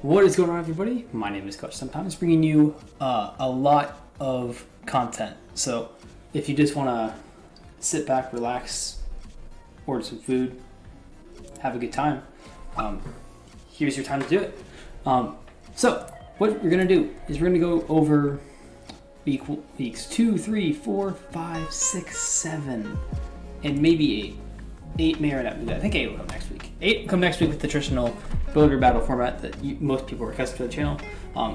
What is going on, everybody? My name is Coach. Sometimes bringing you a lot of content. So if you just want to sit back, relax, order some food, have a good time, here's your time to do it. So what we're going to do is we're going to go over weeks 2, 3, 4, 5, 6, 7, and maybe 8. 8 may or not. I think 8 will come next week. 8 will come next week with the traditional builder battle format that most people are accustomed to the channel.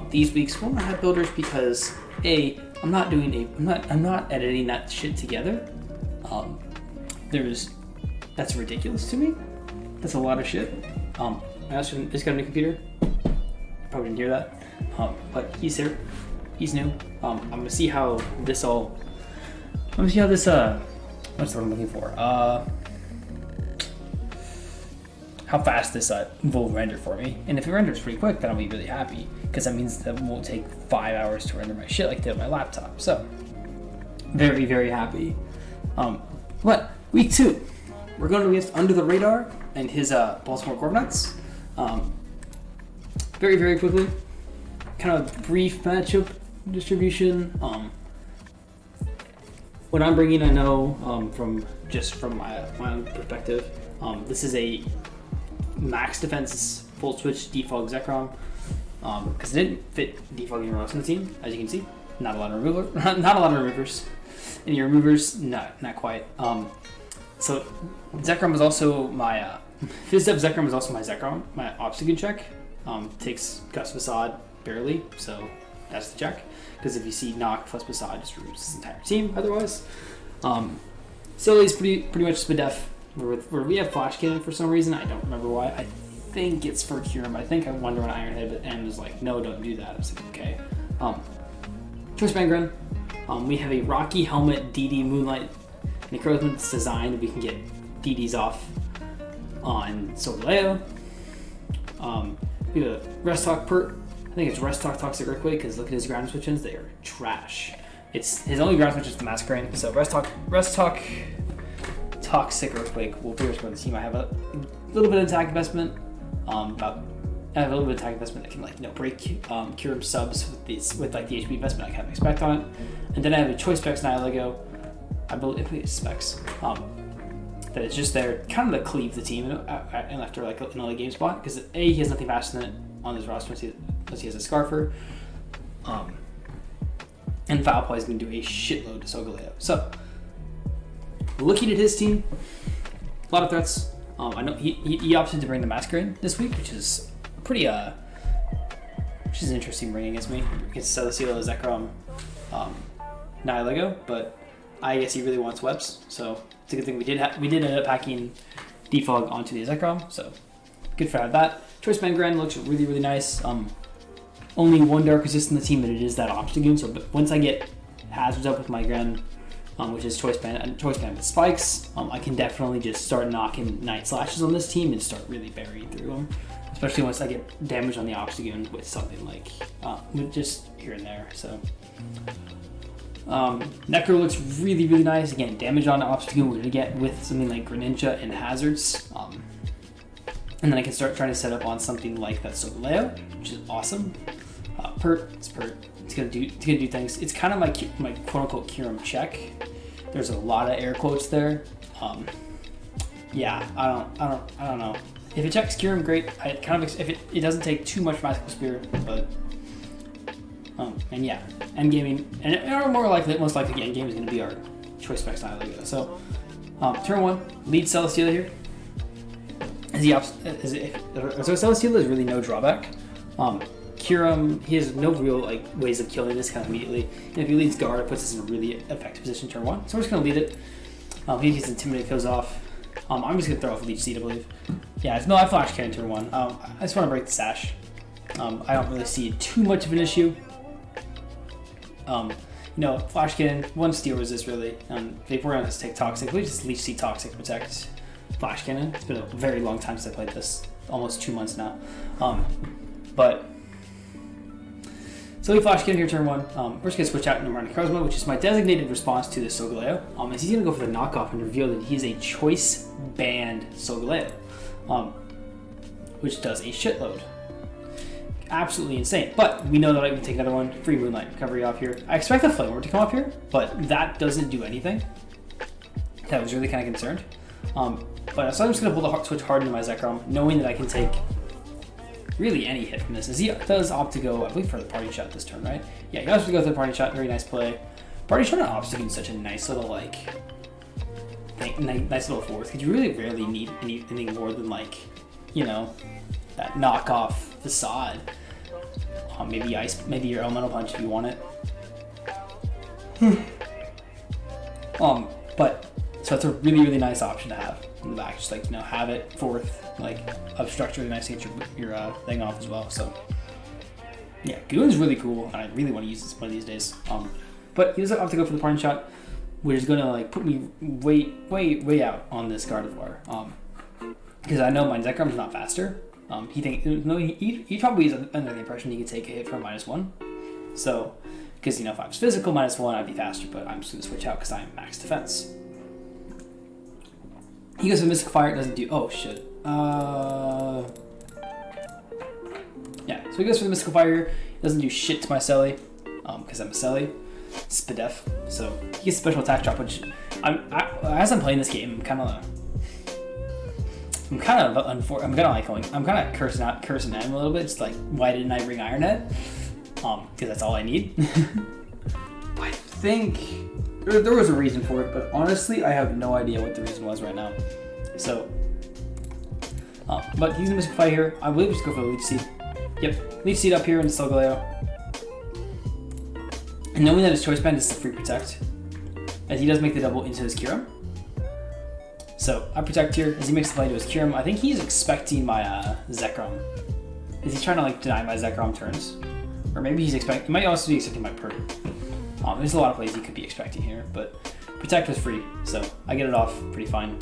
These weeks will not have builders because I'm not editing that shit together. That's ridiculous to me. That's a lot of shit. I also just got a new computer. You probably didn't hear that. But he's here. He's new. I'm gonna see how this what's the word I'm looking for? How fast this will render for me. And if it renders pretty quick, then I'll be really happy, because that means that it won't take 5 hours to render my shit like it did on my laptop. So very, very happy. But week 2, we're going against UnderTheRadar and his Baltimore Corviknights. Very, very quickly, kind of brief matchup distribution. What I'm bringing, I know from my own perspective, this is a max defense full switch defog Zekrom, because it didn't fit defogging your most on the team, as you can see. Not a lot of removers. And your removers, not quite. So Zekrom was also my FizzDev Zekrom is also my Zekrom, my obstacle check. Takes Gus Facade barely, so that's the check. Because if you see knock plus Facade, just removes his entire team otherwise. Silly's pretty much spin def. Where we have Flash Cannon for some reason. I don't remember why. I think it's for Curum. I think I wonder on Ironhead, but M was like, no, don't do that. I was like, okay. Choice Bangren. We have a Rocky Helmet DD Moonlight Necrozman's design that we can get DDs off on Solgaleo. We have a Rest Talk Pert. I think it's Rest Talk Toxic Earthquake, because look at his ground switches. They are trash. It's his only ground switch is the Masquerade. So Rest Talk Toxic Earthquake will be for the team. I have a little bit of attack investment. I have a little bit of attack investment that can break Curum subs with the HP investment I kind of expect on it. And then I have a Choice Specs Nihilego. I believe it's Specs. That is just there kind of to cleave the team and after like an early game spot, because he has nothing faster than it on his roster unless he has a Scarfer. And Foul Play is going to do a shitload to Solgaleo. So looking at his team, a lot of threats. I know he opted to bring the Masquerade this week, which is pretty which is an interesting bringing against me. Against Celesteela, Zekrom, Nihilego, but I guess he really wants webs, so it's a good thing we did end up packing defog onto the Zekrom, so good for that. Choice Bangren looks really, really nice. Only one dark resist in the team, and it is that Obstagoon. So once I get hazards up with my Gren, which is Choice Band with spikes, I can definitely just start knocking Night Slashes on this team and start really burying through them. Especially once I get damage on the Obstagoon with something like, with just here and there. So Necro looks really, really nice. Again, damage on the Obstagoon we're gonna get with something like Greninja and hazards. And then I can start trying to set up on something like that Solgaleo, which is awesome. Pert. It's gonna do things. It's kind of my quote unquote Curum check. There's a lot of air quotes there. Yeah, I don't know. If it checks Curum, great. If it doesn't take too much Magical Spear, but and yeah, endgaming, and more likely, most likely, endgame is gonna be our Choice Specs Nihilego. So turn 1, lead Celesteela here. So Celesteela is really no drawback. Curum, he has no real ways of killing this kind of immediately. And if he leads guard, it puts us in a really effective position turn 1. So we're just gonna lead it. He gets Intimidate, goes off. I'm just gonna throw off Leech Seed, I believe. Yeah, no, I Flash Cannon turn 1. I just want to break the Sash. I don't really see too much of an issue. Flash Cannon, 1 Steel Resist really. If we're gonna just take Toxic, we just Leech Seed Toxic protect Flash Cannon. It's been a very long time since I played this, almost 2 months now. So we Flash Cannon here turn 1. We're just going to switch out into Necrozma, which is my designated response to the Solgaleo. As he's going to go for the knockoff and reveal that he's a choice banned Solgaleo, which does a shitload. absolutely insane. But we know that I can take another one, free Moonlight recovery off here. I expect the Flame Ward to come up here, but that doesn't do anything. I was really kind of concerned. But so I'm just going to pull the switch hard into my Zekrom, knowing that I can take really any hit from this. As he does opt to go, I believe, for the Party Shot this turn, right? Yeah, he opts to go for the Party Shot. Very nice play. Party Shot and opts to do such a nice little, like, nice little fourth, because you really rarely need anything more than, like, you know, that knockoff facade. Maybe ice, maybe your elemental punch if you want it. But so it's a really nice option to have in the back. Just like, you know, have it fourth, like obstruct really nice to get your thing off as well. So yeah, Goon's really cool, and I really want to use this one of these days. But he doesn't have to go for the Parting Shot, which is gonna like put me way out on this Gardevoir. Because I know my Zekrom's not faster. He probably is under the impression he could take a hit for -1. So, because you know, if I was physical -1, I'd be faster. But I'm just gonna switch out because I'm max defense. He goes for Mystic Fire. It doesn't do. Oh shit. Yeah. So he goes for the Mystical Fire. It doesn't do shit to my Selly. Because I'm a Selly. Spadef. So he gets special attack drop, which as I'm playing this game, I'm kind of cursing at him a little bit. It's like, why didn't I bring Iron Head? Because that's all I need. I think there was a reason for it, but honestly, I have no idea what the reason was right now. So, but he's gonna Mystic Fire here. I believe we just go for the Leech Seed. Yep, Leech Seed up here in Solgaleo. And knowing that his Choice Band is the free Protect, as he does make the double into his Kyurem. So I Protect here as he makes the play to his Kyurem. I think he's expecting my Zekrom. Is he trying to like deny my Zekrom turns? Or maybe he might also be expecting my Pert. There's a lot of plays he could be expecting here, but Protect was free, so I get it off pretty fine.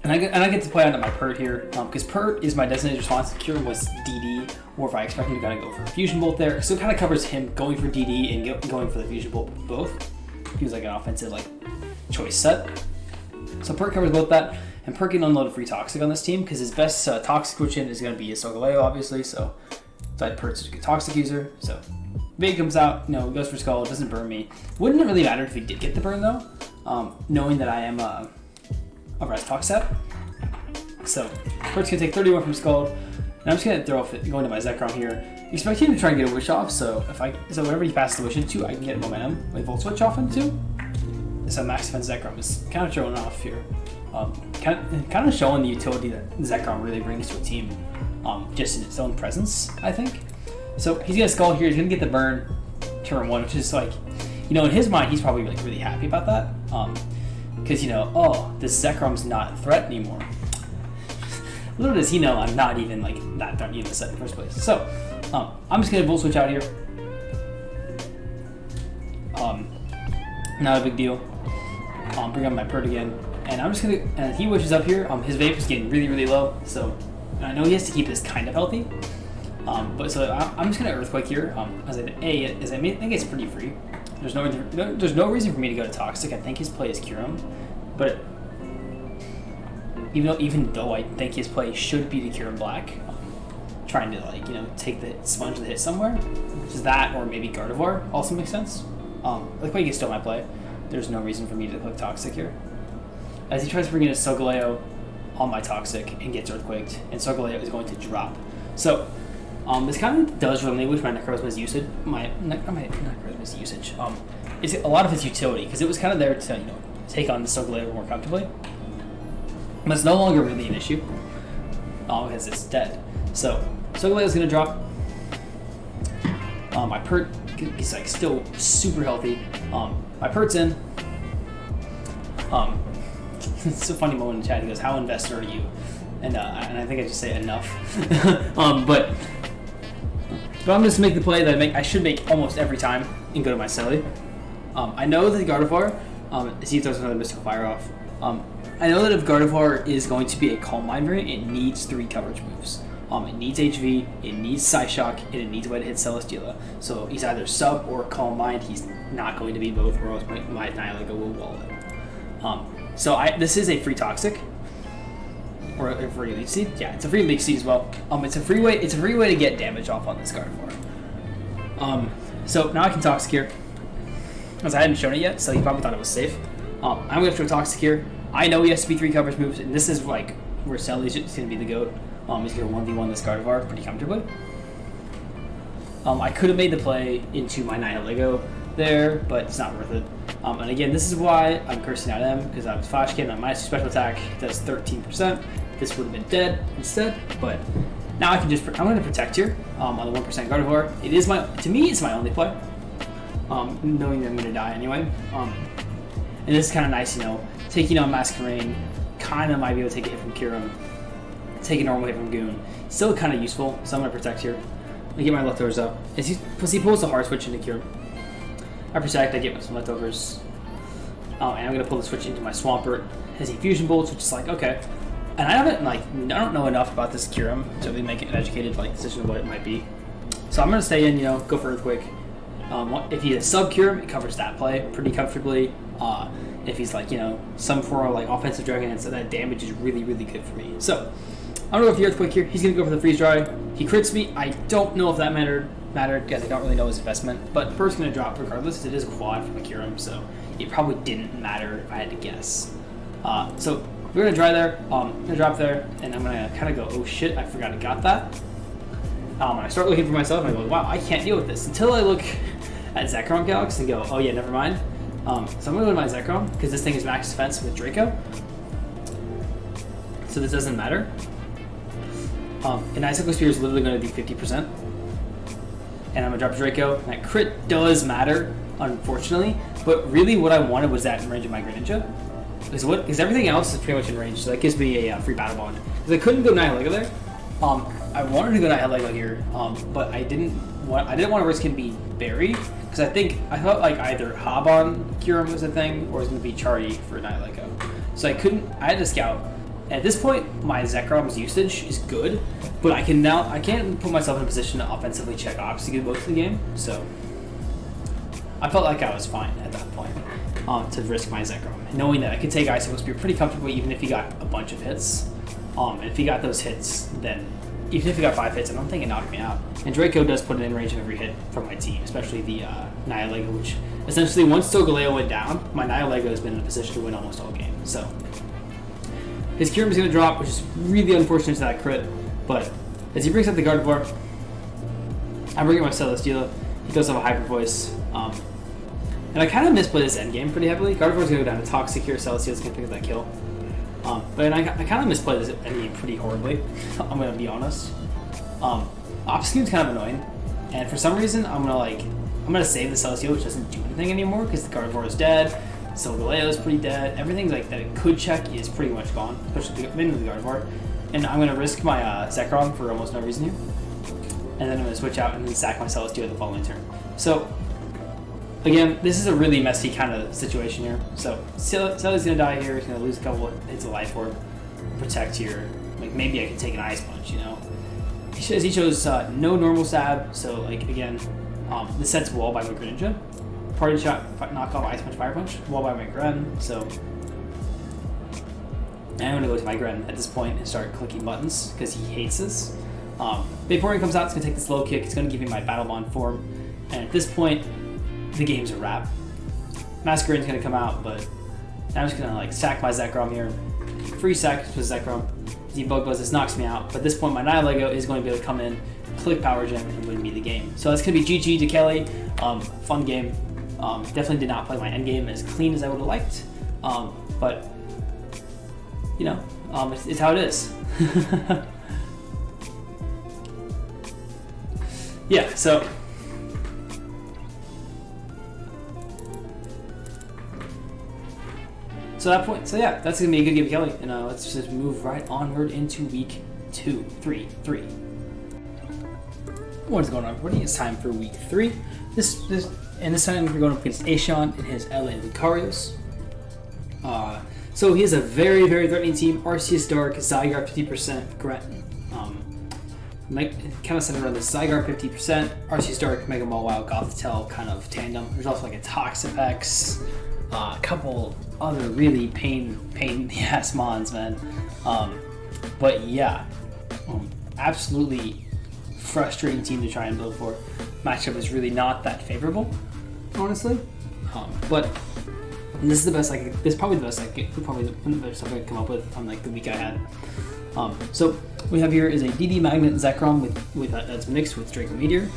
And I get to play out my Pert here, because Pert is my designated response. Kyurem was DD, or if I expect him to kind of go for a Fusion Bolt there, so it kind of covers him going for DD and going for the Fusion Bolt both. He was like an offensive like choice set. So Pert covers both that, and Pert can unload a free Toxic on this team, because his best Toxic Quotient is going to be his Solgaleo, obviously, so Pert's a good Toxic user, so Big comes out, you know, goes for Skull, doesn't burn me. Wouldn't it really matter if he did get the burn though, knowing that I am a Res Tox set. So Pert's gonna take 31 from Skull, and I'm just gonna throw off it, go into my Zekrom here, expecting him to try and get a Wish off. So whenever he passes the Wish into, I can get momentum with Volt Switch off into. So Max Defense Zekrom is kind of showing off here, kind of showing the utility that Zekrom really brings to a team, just in its own presence, I think. So he's gonna Skull here. He's gonna get the burn turn 1, which is like, you know, in his mind, he's probably like really happy about that, because you know, oh, this Zekrom's not a threat anymore. Little does he know I'm not even like that threat in the set in the first place. So I'm just gonna Volt Switch out here. Not a big deal. Bring up my Pert again, and I'm just gonna. And he wishes up here. His vape is getting really low, so I know he has to keep this kind of healthy. But so I'm just gonna Earthquake here. As I think it's pretty free. There's no reason for me to go to Toxic. I think his play is Kyurem, but even though I think his play should be the Kyurem Black, trying to like, you know, take the sponge the hit somewhere, which is that, or maybe Gardevoir also makes sense. Like way he can steal my play. There's no reason for me to click Toxic here. As he tries to bring in a Solgaleo on my Toxic and gets Earthquaked, and Solgaleo is going to drop. So this kind of does relinquish my Necrozma's usage. My Necrozma's usage. It's a lot of its utility, because it was kind of there to, you know, take on the Solgaleo more comfortably. But it's no longer really an issue, because it's dead. So Solgaleo's gonna drop. My Pert is like still super healthy. My Pert's in. It's a funny moment in chat. He goes, "How invested are you?" And I think I just say enough. But I'm just make the play that I should make almost every time and go to my Selly. I know that the Gardevoir, as he throws another Mystical Fire off. I know that if Gardevoir is going to be a Calm Mind variant, it needs 3 coverage moves. It needs HV, it needs Psyshock, and it needs a way to hit Celesteela. So he's either Sub or Calm Mind. He's not going to be both, or else my Annihilate will wall it. So this is a free Toxic. or a free leech seed. Yeah, it's a free leech seed as well. It's a free way to get damage off on this Gardevoir. So now I can Toxic here, as I hadn't shown it yet, so you probably thought it was safe. I'm gonna have to Toxic here. I know he has to be 3 coverage moves, and this is like where Selly's is gonna be the GOAT. He's gonna 1v1 this Gardevoir pretty comfortably. I could have made the play into my Nihilego there, but it's not worth it. And again, this is why I'm cursing out M, because I was Flash Cannon on my special attack does 13%. This would have been dead instead, but now I can just, I'm going to protect here on the 1% Gardevoir. It is to me, it's my only play, knowing that I'm going to die anyway. And this is kind of nice, you know, taking on Masquerain, kind of might be able to take a hit from Kyurem, take a normal hit from Goon. Still kind of useful, so I'm going to protect here. I get my leftovers up. Plus he pulls the hard switch into Kyurem. I protect, I get some leftovers. And I'm going to pull the switch into my Swampert. Has he Fusion Bolts, which is like, okay. And I don't know enough about this Kyurem to really make an educated decision of what it might be. So I'm going to stay in, you know, go for Earthquake. If he's a sub Kyurem, it covers that play pretty comfortably. If he's like, you know, some for like offensive Dragon, so that damage is really, really good for me. So I'm going to go for the Earthquake here. He's going to go for the Freeze Dry. He crits me. I don't know if that mattered because I don't really know his investment. But Bird's going to drop regardless because it is a quad from a Kyurem, so it probably didn't matter if I had to guess. So we're going to dry there. I'm going to drop there, and I'm going to kind of go, oh shit, I forgot I got that. And I start looking for myself, and I go, wow, I can't deal with this. Until I look at Zekrom Galaxy and go, oh yeah, never mind. So I'm going to go to my Zekrom, because this thing is max defense with Draco. So this doesn't matter. And Icicle Spear is literally going to do 50%. And I'm going to drop Draco. And that crit does matter, unfortunately. But really what I wanted was that in range of my Greninja. Because everything else is pretty much in range. So that gives me a free Battle Bond. Because I couldn't go Nihilego there. I wanted to go Nihilego here. But I didn't want to risk him being buried. Because I thought like either Habon Kyurem was a thing, or it was going to be Chardy for Nihilego. So I had to scout. At this point, my Zekrom's usage is good, but I can't put myself in a position to offensively check Obstacle most of the game, so I felt like I was fine at that point to risk my Zekrom, knowing that I could take Icicle Spear pretty comfortably even if he got a bunch of hits. And if he got those hits, then even if he got 5 hits, I don't think it knocked me out. And Draco does put it in range of every hit from my team, especially the Nihilego, which essentially once Solgaleo went down, my Nihilego has been in a position to win almost all games, so. His Kyurem is going to drop, which is really unfortunate to that crit, but as he brings up the Gardevoir, I bring up my Celesteela. He does have a Hyper Voice, and I kind of misplayed this endgame pretty heavily. Gardevoir's going to go down to Toxic here, Celesteela's going to pick up that kill. But I kind of misplayed this endgame pretty horribly, I'm going to be honest. Obscure's kind of annoying, and for some reason I'm going to save the Celesteela, which doesn't do anything anymore because the Gardevoir is dead. Solgaleo is pretty dead. Everything like that it could check is pretty much gone, especially mainly the Gardevoir. And I'm going to risk my Zekrom for almost no reason here. And then I'm going to switch out and then sack my Celesteela the following turn. So, again, this is a really messy kind of situation here. So, Celesteela's going to die here. He's going to lose a couple of hits of Life Orb. Protect here. Like, maybe I could take an Ice Punch, you know? He chose no normal stab. So, like, again, this sets Wall by my Greninja. Party Shot, knock off Ice Punch, Fire Punch, Wall by my Gren, so and I'm going to go to my Gren at this point and start clicking buttons because he hates this. Vaporeon comes out, it's going to take this low kick, it's going to give me my Battle Bond form, and at this point, the game's a wrap. Masquerain's going to come out, but I'm just going to sack my Zekrom here. Free sack with Zekrom. Debug Buzz, this knocks me out, but at this point my Nihilego is going to be able to come in, click Power Gem, and win me the game. So that's going to be GG to Kelly. Fun game. Definitely did not play my endgame as clean as I would have liked, but you know, it's how it is. Yeah, so that point, so yeah, that's gonna be a good game, Kelly, and let's just move right onward into week 3. What is going on, everybody? It's time for week 3. And this time we're going up against Eshaan and his LA Lucarios. So he has a very, very threatening team. Arceus Dark, Zygarde 50%, kind of centered around the Zygarde 50%, Arceus Dark, Mega Mawile, Gothitelle kind of tandem. There's also like a Toxapex, a couple other really pain in the ass mons, man. But yeah, absolutely frustrating team to try and build for. Matchup is really not that favorable, honestly. But this is the best this is probably the best probably the best stuff I could come up with on like the week I had. So what we have here is a DD Magnet Zekrom with that's mixed with Draco Meteor.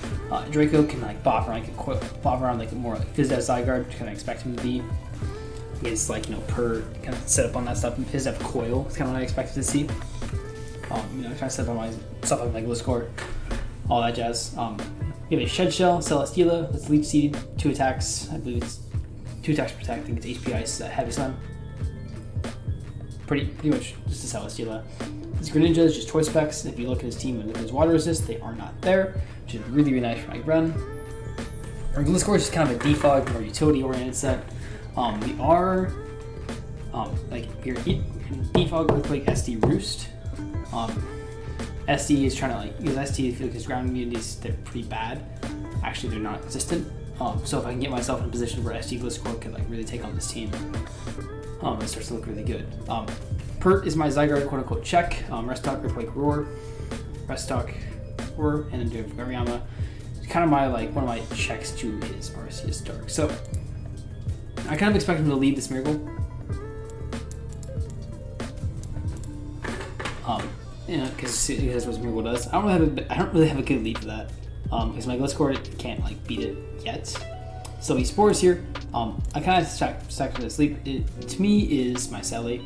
Draco can like bop around like more like Fizz Zygarde, kind of expect him to be. He's like, you know, per kind of set up on that stuff. Fizz Coil is kind of what I expected to see. You know, kind of set up on my stuff like Gliscor, all that jazz. You have a Shed Shell, Celesteela, that's Leech Seed, 2 attacks. I believe it's 2 attacks per attack. I think it's HP Ice, Heavy Slam. Pretty much just a Celesteela. This Greninja is just Choice Specs. If you look at his team and his Water Resist, they are not there, which is really, really nice for my Bren. Our Gliscor is just kind of a defog, more utility-oriented set. We are like your defog with like SD Roost. SD is trying to like use SD if you look at his ground immunities, they're pretty bad. Actually, they're not consistent. So if I can get myself in a position where SD Gliscor could like really take on this team, it starts to look really good. Pert is my Zygarde quote unquote check. Restock, Earthquake, Roar, Restock, Roar, and then do Hariyama. It's kind of my like one of my checks to his Arceus Dark. So I kind of expect him to lead this Miracle. You know, because that's what Miracle does. I don't really have a good lead for that. Because my Gliscor can't like beat it yet. So these Spores here, I kind of stack for the sleep. It to me is my Selly.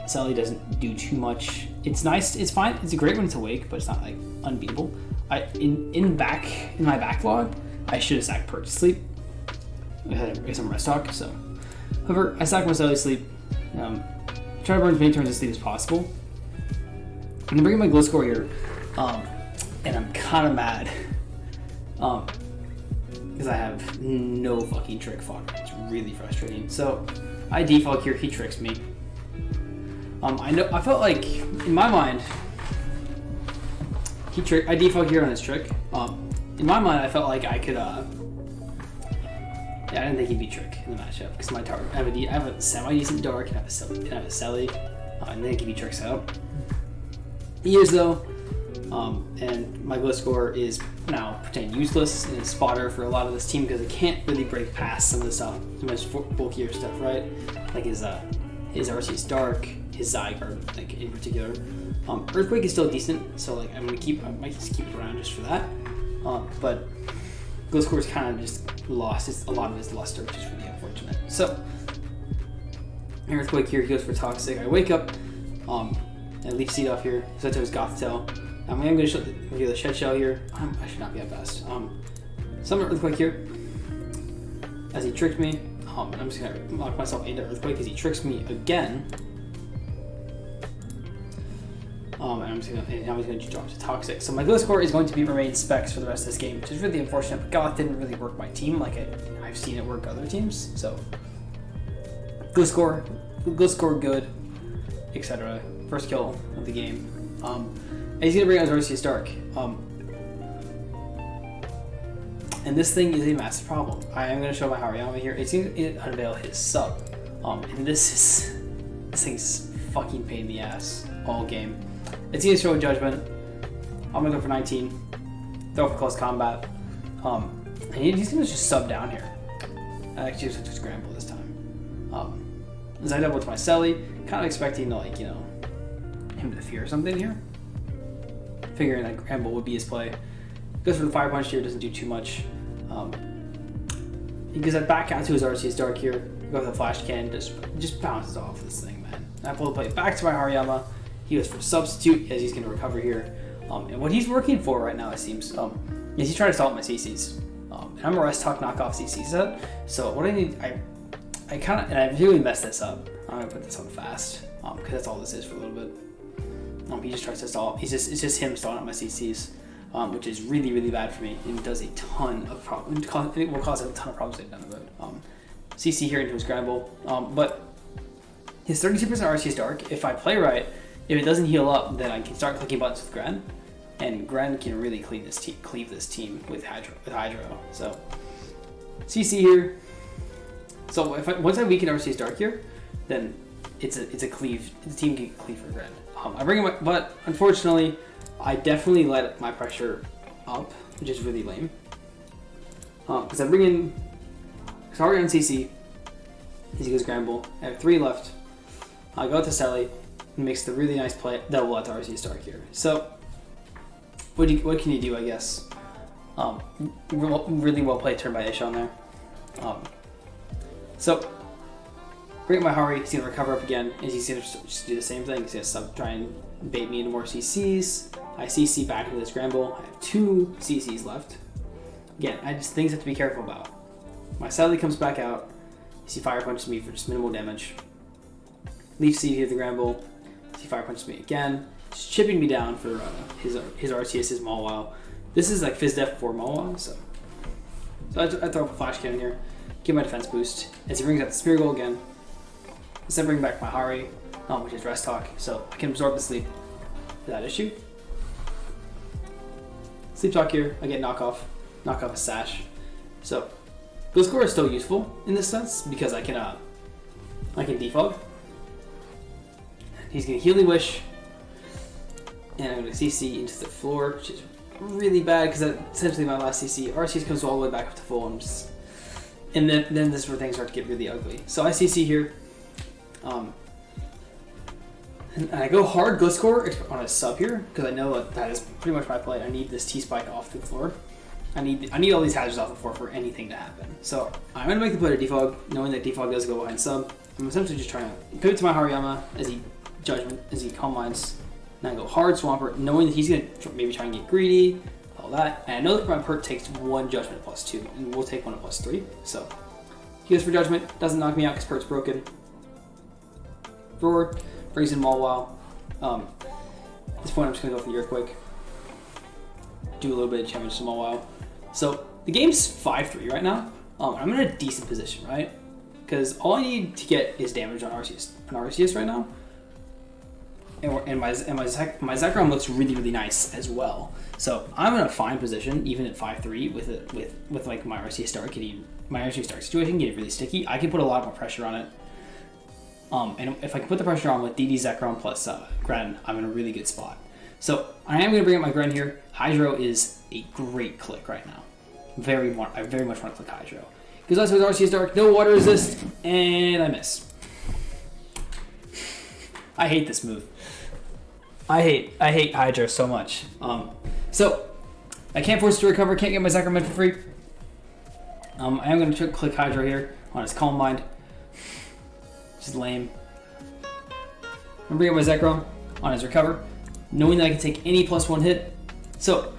Selly doesn't do too much. It's nice. It's fine. It's a great when it's awake, but it's not like unbeatable. In my backlog, I should have stacked Pert to sleep. I had some rest talk. So, however, I stack my Selly to sleep. Try to burn as many turns of sleep as possible. I'm gonna bring in my Gliscor here, and I'm kind of mad, because I have no fucking trick fodder. It's really frustrating. So I defog here. He tricks me. I felt like in my mind, I defog here on his trick. In my mind, I felt like I could. Yeah, I didn't think he'd be trick in the matchup because my target. I have a semi decent dark and I have a Selly, and then he'd be trick set up. He is though, and my Gliscor is now pretend useless and is fodder for a lot of this team because it can't really break past some of the stuff, some of his bulkier stuff, right? Like his Arceus Dark, his Zygarde, like in particular. Earthquake is still decent, so like I might just keep it around just for that. But Gliscor's kind of just lost a lot of his luster, which is really unfortunate. So Earthquake here, he goes for Toxic. I wake up. And Leaf Seed off here, so to his Gothtail. I'm going to reveal the Shed Shell here. I should not be that fast. Summon Earthquake here. As he tricked me, I'm just going to lock myself into Earthquake because he tricks me again. And now he's going to drop to Toxic. So my Gliscor is going to remain specs for the rest of this game, which is really unfortunate. But Goth didn't really work my team like I've seen it work other teams. So Gliscor good, etc. First kill of the game. And he's gonna bring out his Arceus Dark. And this thing is a massive problem. I am gonna show my Hariyama here. It's gonna unveil his sub. And this thing's fucking pain in the ass all game. It's gonna show a Judgment. I'm gonna go for 19. Throw for close combat. And he's gonna just sub down here. I actually just scramble this time. As I double to my Selly, kind of expecting to like, you know, him to fear something here. Figuring that Gramble would be his play. Goes for the Fire Punch here, doesn't do too much. He goes back out to his Arceus Dark here. Go with the Flash Cannon, just bounces off this thing, man. I pull the play back to my Hariyama. He goes for Substitute as he's going to recover here. And what he's working for right now, it seems, is he's trying to stall my CCs. And I'm a Rest Talk knockoff CC set. So what I need, I kind of, and I really messed this up. I'm going to put this on fast because that's all this is for a little bit. He just tries to stall. It's just him stalling out my CCs, which is really, really bad for me. And does a ton of problems. It will cause a ton of problems later down the road. CC here into his Gramble. But his 32% Arceus Dark, if I play right, if it doesn't heal up, then I can start clicking buttons with Gren. And Gren can really cleave this team with Hydro. So CC here. So once I weaken Arceus Dark here, then it's a cleave. The team can cleave for Grand. I bring in but unfortunately, I definitely let my pressure up, which is really lame. Because I bring in Sorry on CC. He goes Gramble. I have 3 left. I go to Selly and makes the really nice play double at the RC Stark here. So what can you do, I guess? Really well played turn by Eshaan there. So bring up my Hari. He's gonna recover up again, and he's gonna just do the same thing. He's gonna try and bait me into more CCs. I CC back into this Gramble. I have 2 CCs left. Again, things have to be careful about. My Sally comes back out. He fire punches me for just minimal damage. Leaf Seed here the Gramble. He fire punches me again, just chipping me down for his RTS, his Mawile. This is like Fizz Def for Mawile, so I throw up a Flash Cannon here, give my defense boost. As he brings out the Spear Goal again, instead bring back my Hari, which is Rest Talk, so I can absorb the sleep without issue. Sleep Talk here, I get knock off a Sash. So Blitzcore is still useful in this sense because I can defog. He's gonna Healing Wish, and I'm gonna CC into the floor, which is really bad because that's essentially my last CC. RCS comes all the way back up to full, and then this is where things start to get really ugly. So I CC here, and I go hard Blitzcore on a sub here because I know that is pretty much my play. I need this T-Spike off the floor. I need all these hazards off the floor for anything to happen. So I'm going to make the play to defog, knowing that defog does go behind sub. I'm essentially just trying to pivot to my Hariyama as he Calm Minds. And I go hard Swampert, knowing that he's going to maybe try and get greedy, all that. And I know that my perk takes 1 Judgment +2, and we'll take 1 at +3. So he goes for Judgment, doesn't knock me out because perk's broken. Roar, brings in Mawile. At this point I'm just going to go for the Earthquake. Do a little bit of damage to Mawile. So the game's 5-3 right now. I'm in a decent position, right? Because all I need to get is damage on RCS right now. And my Zekrom looks really, really nice as well. So I'm in a fine position, even at 5-3 with like my RCS Stark situation getting really sticky. I can put a lot more pressure on it. And if I can put the pressure on with DD Zekrom plus Gren, I'm in a really good spot. So I am going to bring up my Gren here. Hydro is a great click right now. I very much want to click Hydro. Because also with RCS Dark, no water resist, and I miss. I hate this move. I hate Hydro so much. So I can't force it to recover, can't get my Zekrom for free. I am going to click Hydro here on his Calm Mind. Which is lame. I'm bringing up my Zekrom on his recover, knowing that I can take any +1 hit. So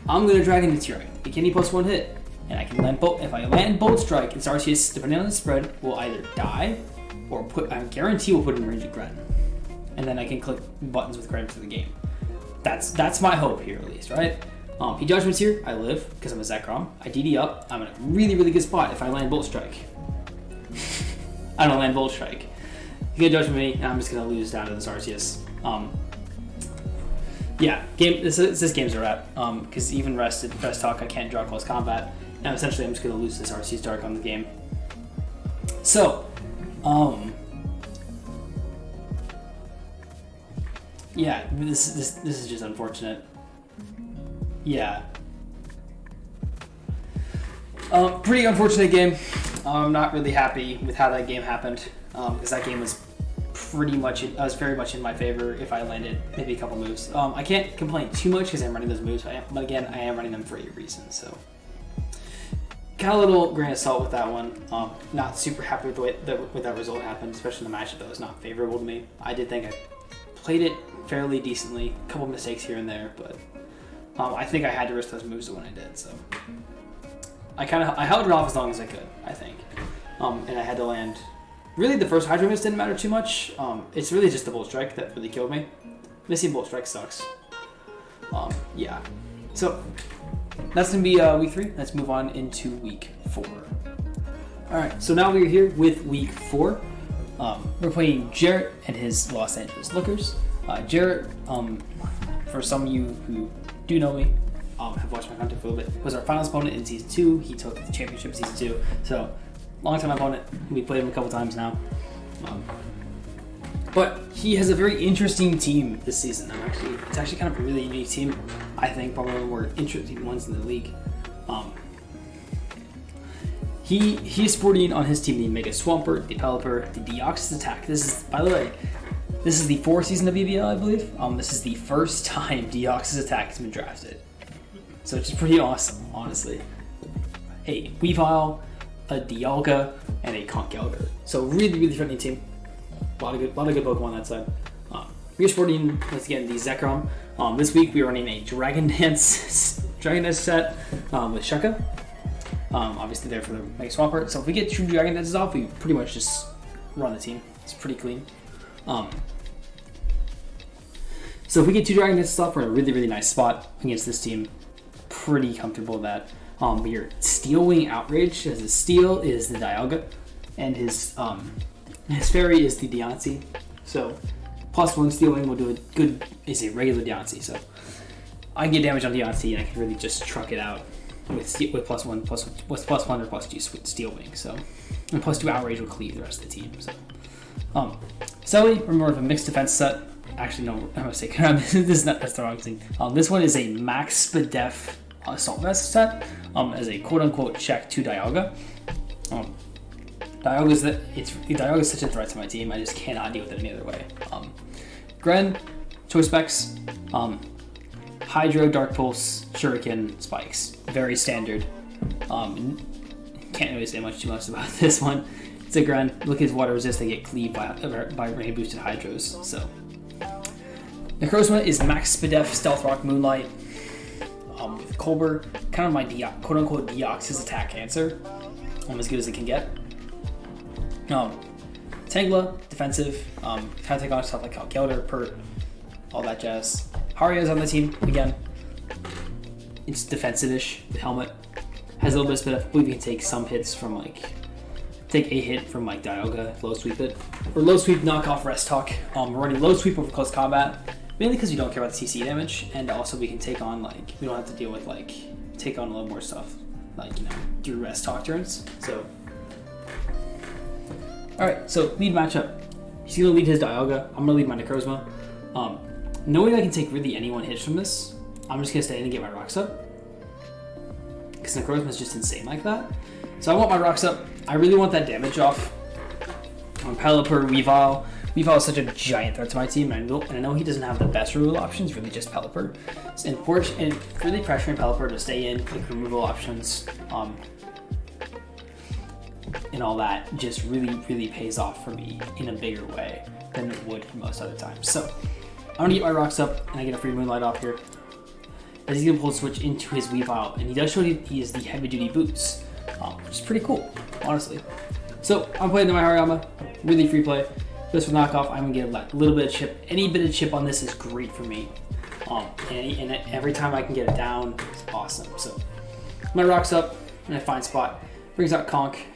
I'm going to Dragon Meteorite, take any +1 hit, and I can land Bolt. If I land Bolt Strike, its RCS, depending on the spread, will either die or I guarantee will put in range of Gren. And then I can click buttons with Gren for the game. That's my hope here, at least, right? He Judgments here, I live because I'm a Zekrom. I DD up, I'm in a really, really good spot if I land Bolt Strike. I don't land Bolt Strike. He can Judgment me, and I'm just gonna lose down to this RCS. Yeah, this game's a wrap. Because even rest talk, I can't draw close combat. Now essentially, I'm just gonna lose this RCS Dark on the game. So, yeah, this is just unfortunate. Yeah. Pretty unfortunate game. I'm not really happy with how that game happened, because that game was very much in my favor if I landed maybe a couple moves. I can't complain too much because I'm running those moves, but again, I am running them for a reason, so. Got a little grain of salt with that one. Not super happy with the way that result happened, especially in the matchup that was not favorable to me. I did think I played it fairly decently, a couple mistakes here and there, but I think I had to risk those moves when I did, so. I held it off as long as I could, I think. And I had to land. Really, the first Hydro miss didn't matter too much. It's really just the Bolt Strike that really killed me. Missing Bolt Strike sucks. Yeah. So, that's going to be week 3. Let's move on into week 4. Alright, so now we're here with week 4. We're playing Jarrett and his Los Angeles Lookers. Jarrett, for some of you who do know me, have watched my content for a little bit, was our finals opponent in Season 2. He took the championship in Season 2. So, long-time opponent. We played him a couple times now. But he has a very interesting team this season. It's actually kind of a really unique team. I think probably one of the more interesting ones in the league. He's sporting on his team the Mega Swampert, the Pelipper, the Deoxys Attack. This is, by the way, this is the 4th season of BBL, I believe. This is the first time Deoxys Attack has been drafted. So it's pretty awesome, honestly. A Weavile, a Dialga, and a Conkeldurr. So really, really friendly team. A lot of good Pokemon on that side. We're sporting, once again, the Zekrom. This week we're running a Dragon Dance set with Shucka. Obviously there for the Mega Swampert. So if we get 2 Dragon Dances off, we pretty much just run the team. It's pretty clean. So if we get 2 Dragon Dances off, we're in a really, really nice spot against this team. Pretty comfortable with that. Your Steel Wing Outrage, as his Steel is the Dialga, and his Fairy is the Deontay. So +1 Steel Wing will do a good, is a regular Deontay. So I can get damage on Deontay, and I can really just truck it out with +1 or +2 Steel Wing. So and +2 Outrage will cleave the rest of the team. So Selly, we're more of a mixed defense set. Actually, no, I'm mistaken. That's the wrong thing. This one is a Max Spadef Assault Vest set as a quote-unquote check to Dialga. Dialga is such a threat to my team. I just cannot deal with it any other way. Gren, Choice Specs, Hydro, Dark Pulse, Shuriken, Spikes. Very standard. Can't really say too much about this one. It's a Gren. Look at his water resist. They get cleaved by rain boosted Hydros. So Necrozma is Max Spadef Stealth Rock Moonlight with Colbur, kind of my quote-unquote Deoxys Attack answer, as good as it can get. Tangela, defensive, kind of take on stuff like Conkeldurr, Pert, all that jazz. Haria's on the team again. It's defensive-ish. The helmet has a little bit of speed. I believe you can take some hits from take a hit from Dialga, low sweep it, or low sweep knock off Rest Talk. We're running low sweep over close combat. Mainly because we don't care about the CC damage, and also we can take on, we don't have to deal with, take on a little more stuff, do Rest Talk turns, so. Alright, so lead matchup. He's going to lead his Dialga, I'm going to lead my Necrozma. Knowing I can take really any one hits from this, I'm just going to stay in and get my rocks up. Because Necrozma is just insane like that. So I want my rocks up. I really want that damage off on Pelipper, Weavile. Weavile is such a giant threat to my team, and I know he doesn't have the best removal options, really just Pelipper. And really pressuring Pelipper to stay in, quick removal options, and all that just really, really pays off for me in a bigger way than it would for most other times. So I'm going to get my rocks up, and I get a free Moonlight off here. As he's going to pull the switch into his Weavile, and he does show he is the heavy-duty boots, which is pretty cool, honestly. So I'm playing to my Hariyama, really free play. Just for knockoff, I'm going to get a little bit of chip. Any bit of chip on this is great for me. And every time I can get it down, it's awesome. So my rock's up in a fine spot. Brings out Conk.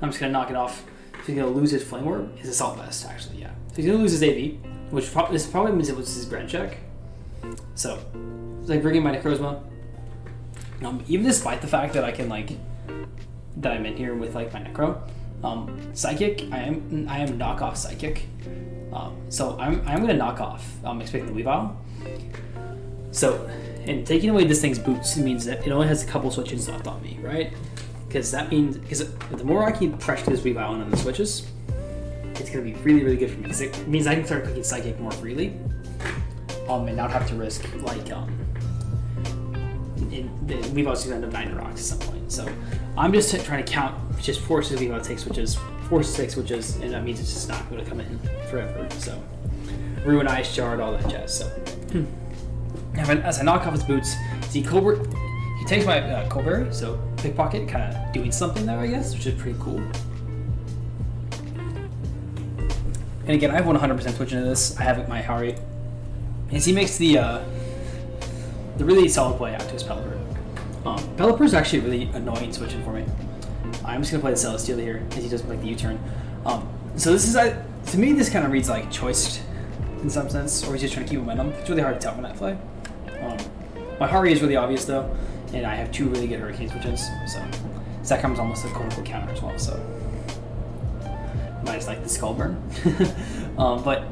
I'm just going to knock it off. So he's going to lose his Flame Orb. His Assault Vest, actually, yeah. So he's going to lose his AV, which this probably means it was his Grand Check. So bringing my Necrozma. Even despite the fact that I can, that I'm in here with, my Necro. Psychic, I am knockoff Psychic. So I'm going to knock off, expecting the Weavile. So, and taking away this thing's boots means that it only has a couple switches left on me, right? Because the more I can pressure this Weavile on the switches, it's going to be really, really good for me. Because it means I can start clicking Psychic more freely, and not have to risk, Weavile's going to end up dying to rocks at some point. So I'm just trying to count, just forces Weavile to take switches, forces to take switches, and that means it's just not going to come in forever. So Ruin Ice Shard, all that jazz. So as I knock off his boots, see Colbert, he takes my Colberry, so Pickpocket, kind of doing something there, I guess, which is pretty cool. And again, I have 100% switch into this. I have my Hari, as he makes the really solid play out to his Pelipper. Pelipper is actually really annoying switching for me. I'm just going to play the Celesteela here, as he does the U-turn. So this is, to me, this kind of reads like choiced in some sense, or he's just trying to keep momentum. It's really hard to tell when I play. My Hari is really obvious though, and I have 2 really good Hurricane switches, so Zekrom's almost a quote-unquote counter as well. So minus like the skull burn. But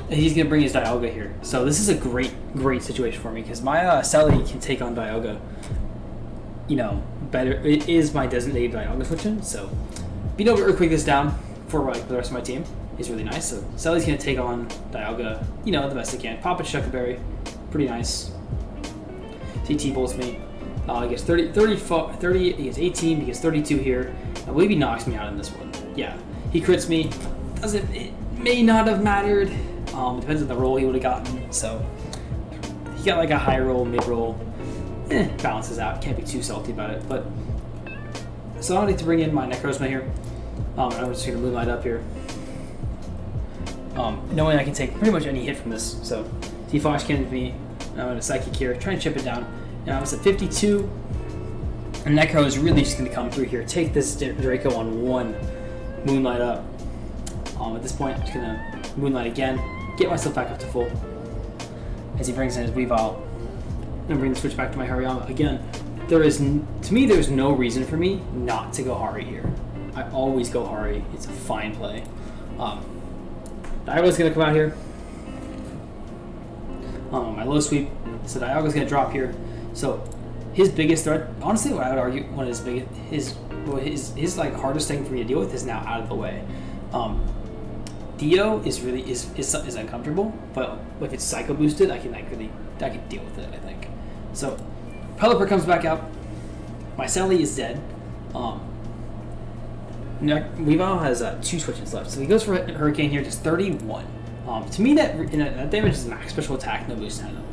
he's gonna bring his Dialga here, so this is a great situation for me because my Sally can take on Dialga. You know, better. It is my designated Dialga switching, so being able to Earthquake this down for like the rest of my team is really nice. So Sally's gonna take on Dialga, you know, the best he can. Pop a Shuckleberry, pretty nice. CT bolts me. He gets 30, he gets 18, he gets 32 here. I believe he knocks me out in this one. Yeah, he crits me. It may not have mattered. Depends on the roll he would have gotten. So he got like a high roll, mid roll. Balances out. Can't be too salty about it. But so I need to bring in my Necrozma here. I'm just gonna Moonlight up here. Knowing I can take pretty much any hit from this. So T-Fox cannons me. I'm gonna Psychic here, try and chip it down. And I was at 52. And Necro is really just gonna come through here, take this Draco on one, Moonlight up. At this point, I'm just gonna Moonlight again, get myself back up to full. As he brings in his Weavile, and bring the switch back to my Hariyama again. To me, there's no reason for me not to go Hari here. I always go Hari. It's a fine play. Dialga's gonna come out here. My low sweep. So Dialga's gonna drop here. So his biggest threat, honestly, what I would argue, one of his biggest, his like hardest thing for me to deal with is now out of the way. Dio is really is uncomfortable, but if it's Psycho boosted, I can deal with it. I think. So Pelipper comes back out. My Sally is dead. Weavile has 2 switches left, so he goes for Hurricane here, just 31. To me, that damage is max special attack, no boost on him.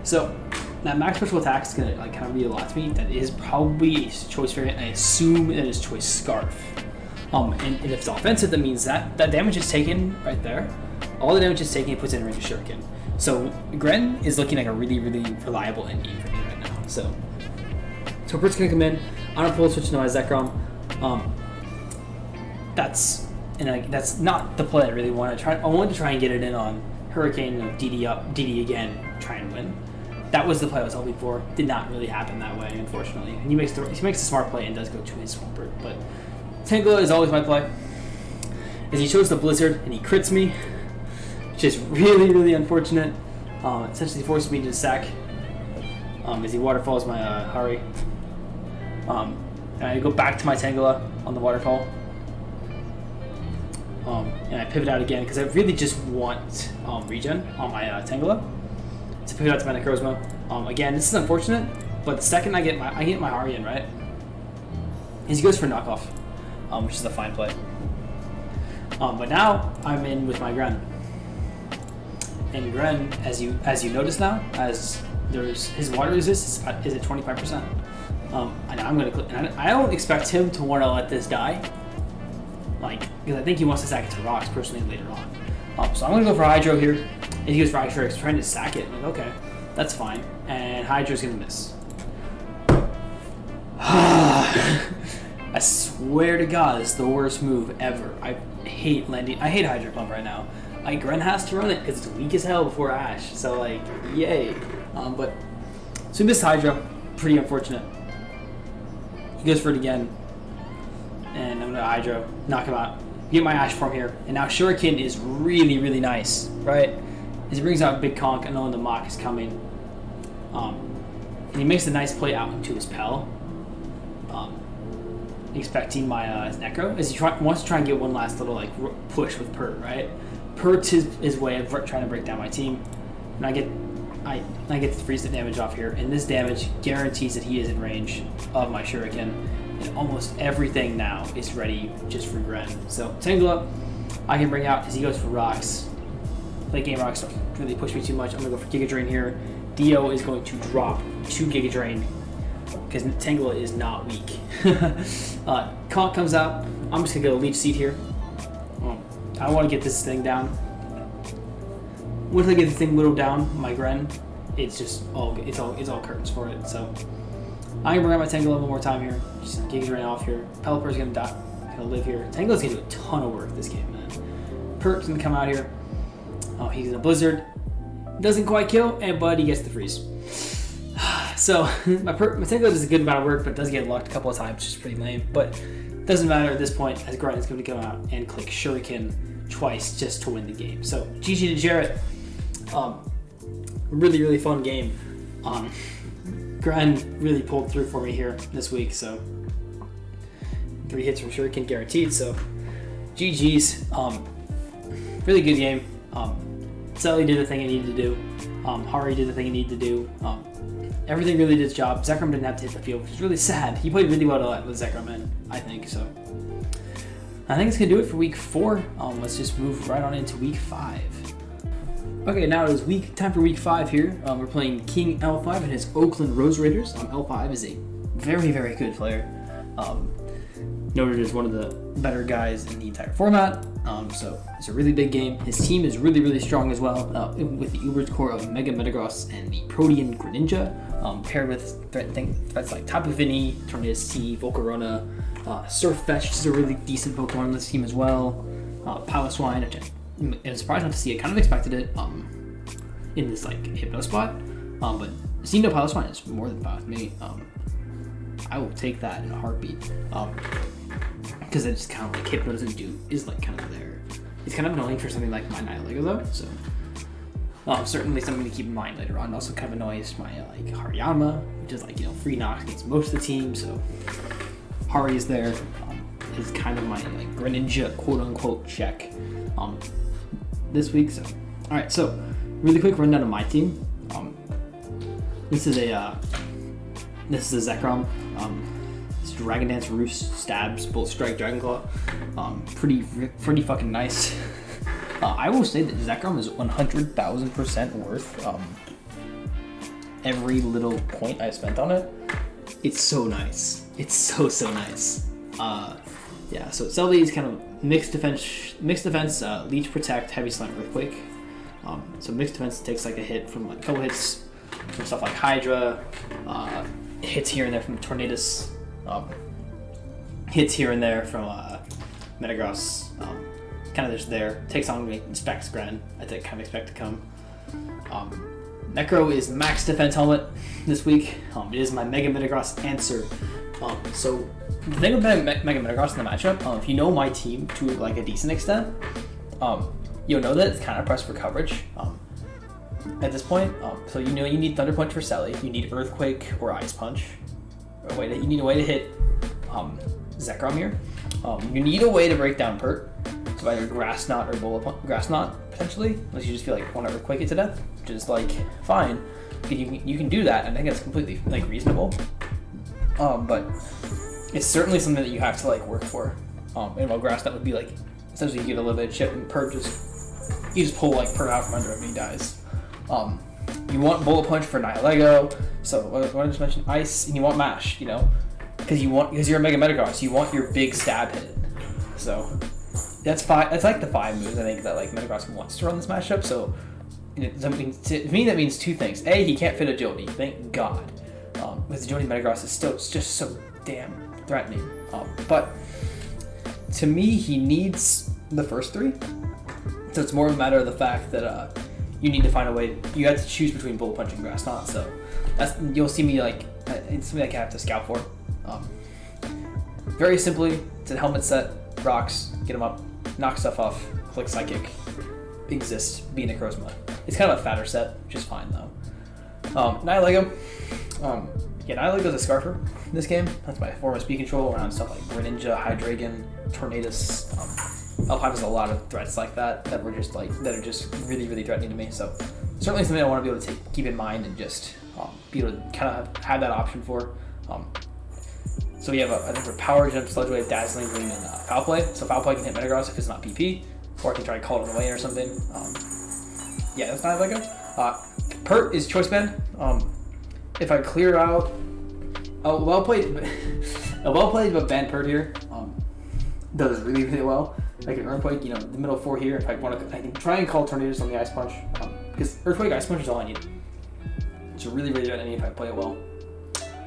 So that max special attack is gonna like kind of read a lot to me. That is probably his choice variant. I assume that is choice Scarf. And if it's offensive, that means that damage is taken right there. All the damage is taken, he puts it in range of Shuriken. So Gren is looking like a really reliable endgame for me right now. So Bert's gonna come in. I'm gonna pull a switch into my Zekrom. That's not the play I really want to try. I wanted to try and get it in on Hurricane, DD up, DD again, try and win. That was the play I was hoping for. Did not really happen that way, unfortunately. And he makes the smart play and does go to his Swampert. But Tangela is always my play. As he chose the Blizzard and he crits me, which is really unfortunate. Essentially forces me to sack. As he waterfalls my Hari. And I go back to my Tangela on the waterfall. And I pivot out again because I really just want regen on my Tangela. To pivot out to my Necrozma. Again, this is unfortunate, but the second I get my Hari in, right? He goes for knockoff, which is a fine play. But now I'm in with my Gren. And Gren, as you notice now, as there's his water resist is at 25%. And I'm gonna click. And I don't expect him to want to let this die, because I think he wants to sack it to rocks personally later on. So I'm gonna go for Hydro here, and he goes for Hydro, trying to sack it. I'm like, okay, that's fine. And Hydro's gonna miss. I swear to God, this is the worst move ever. I hate landing. I hate Hydro Pump right now. Gren has to run it because it's weak as hell before Ash. So yay. But so he missed Hydro. Pretty unfortunate. He goes for it again, and I'm gonna Hydro, knock him out, get my Ash form here, and now Shuriken is really nice, right? As he brings out Big Conk, knowing the Mach is coming, and he makes a nice play out into his Pell, expecting my Necro, as he wants to try and get one last little push with Pert, right? Pert's his way of trying to break down my team, and I get to freeze the damage off here, and this damage guarantees that he is in range of my Shuriken, and almost everything now is ready just for Gren. So Tangela, I can bring out as he goes for rocks. Late game rocks don't really push me too much. I'm gonna go for Giga Drain here. Dio is going to drop 2 Giga Drain because Tangela is not weak. Conk comes out. I'm just gonna go Leech Seed here. I want to get this thing down. Once I get this thing whittled down, my Gren, it's all curtains for it. So I'm gonna bring out my Tangela one more time here. Just Giga Drain off here. Pelipper's gonna live here. Tangela's gonna do a ton of work this game, man. Pert's gonna come out here. Oh, he's in a Blizzard. Doesn't quite kill, but he gets the freeze. So my Tangela does a good amount of work, but does get locked a couple of times, which is pretty lame. But doesn't matter at this point, as Gren is going to come out and click Shuriken twice just to win the game. So GG to Jarrett. Really, really fun game. Gren really pulled through for me here this week, so 3 hits from Shuriken guaranteed, so GG's. Really good game. Selly did the thing he needed to do. Hari did the thing he needed to do. Everything really did its job. Zekrom didn't have to hit the field, which is really sad. He played really well to let Zekrom in, I think, so. I think it's going to do it for week 4. Let's just move right on into week 5. Okay, now it is time for week 5 here. We're playing King L5 and his Oakland Rose Raiders. L5 is a very, very good player. Noted as one of the better guys in the entire format. So it's a really big game. His team is really, really strong as well, with the Uber's core of Mega Metagross and the Protean Greninja, paired with threats like Tapu Fini, Tornadus T, Volcarona, Surfetch'd is a really decent Pokemon on this team as well. Piloswine, which I'm surprised not to see. I kind of expected it in this like Hypno spot, but seeing no Piloswine is more than fine with me. I will take that in a heartbeat. Because it's kind of like Hypno doesn't do, is like kind of there. It's kind of annoying for something like my Nihilego though, so certainly something to keep in mind later on. Also kind of annoys my like Hariyama, which is like, free knocks against most of the team, so Hari is there. Is kind of my like Greninja quote unquote check this week. So alright, so really quick rundown of my team. This is a Zekrom. Dragon Dance, Roost, Stabs, Bolt Strike, Dragon Claw. Pretty fucking nice. I will say that Zekrom is 100,000% worth every little point I spent on it. It's so nice. It's so nice. Yeah, so Selby is kind of mixed defense, Leech, Protect, Heavy Slam, Earthquake. So mixed defense takes like a hit from like a couple hits from stuff like Hydra, hits here and there from Tornadus. Hits here and there from Metagross, kind of just there. Takes on Specs Gren, I kind of expect to come. Necro is max defense helmet this week. It is my Mega Metagross answer. So the thing with Mega Metagross in the matchup, if you know my team to like a decent extent, you'll know that it's kind of pressed for coverage at this point. So you need Thunder Punch for Selly, you need Earthquake or Ice Punch. You need a way to hit Zekrom here. You need a way to break down Pert, so either Grass Knot or Grass Knot potentially, unless you just feel like want to Earthquake it to death, which is like fine. You can do that, and I think it's completely like reasonable. But it's certainly something that you have to like work for. And while Grass Knot would be like essentially you get a little bit of chip, and Pert you just pull like Pert out from under him and he dies. You want Bullet Punch for Nihilego, so what I just mentioned, Ice, and you want Mash, because you're a Mega Metagross, you want your big stab hit. So that's like the 5 moves I think that like Metagross wants to run this matchup. So to me that means 2 things. A, he can't fit Agility, thank God. With Agility, Metagross is still just so damn threatening. But to me, he needs the first 3. So it's more of a matter of the fact that you need to find a way. You have to choose between Bullet Punch and Grass Knot. So you'll see me like it's something I have to scout for. Very simply, it's a helmet set, rocks, get them up, knock stuff off, click Psychic, exist, be Necrozma. It's kind of a fatter set, which is fine though. Nihilego. Nihilego's a Scarfer in this game. That's my form of speed control around stuff like Greninja, Hydreigon, Tornadus. L5 has a lot of threats like that are just really, really threatening to me. So certainly something I want to be able to keep in mind and just be able to kind of have that option for. So we have I think for Power Gem, Sludge Wave, Dazzling Gleam, and Foul Play. So Foul Play can hit Metagross if it's not PP, or I can try to call it away or something. Yeah, that's not Lego. Pert is Choice Band. If I clear out a well played but banned Pert here, does really, really well. Like an Earthquake, the middle 4 here. If I want to, I can try and call Tornadus on the Ice Punch, because Earthquake, Ice Punch is all I need. It's really, really good if I play it well.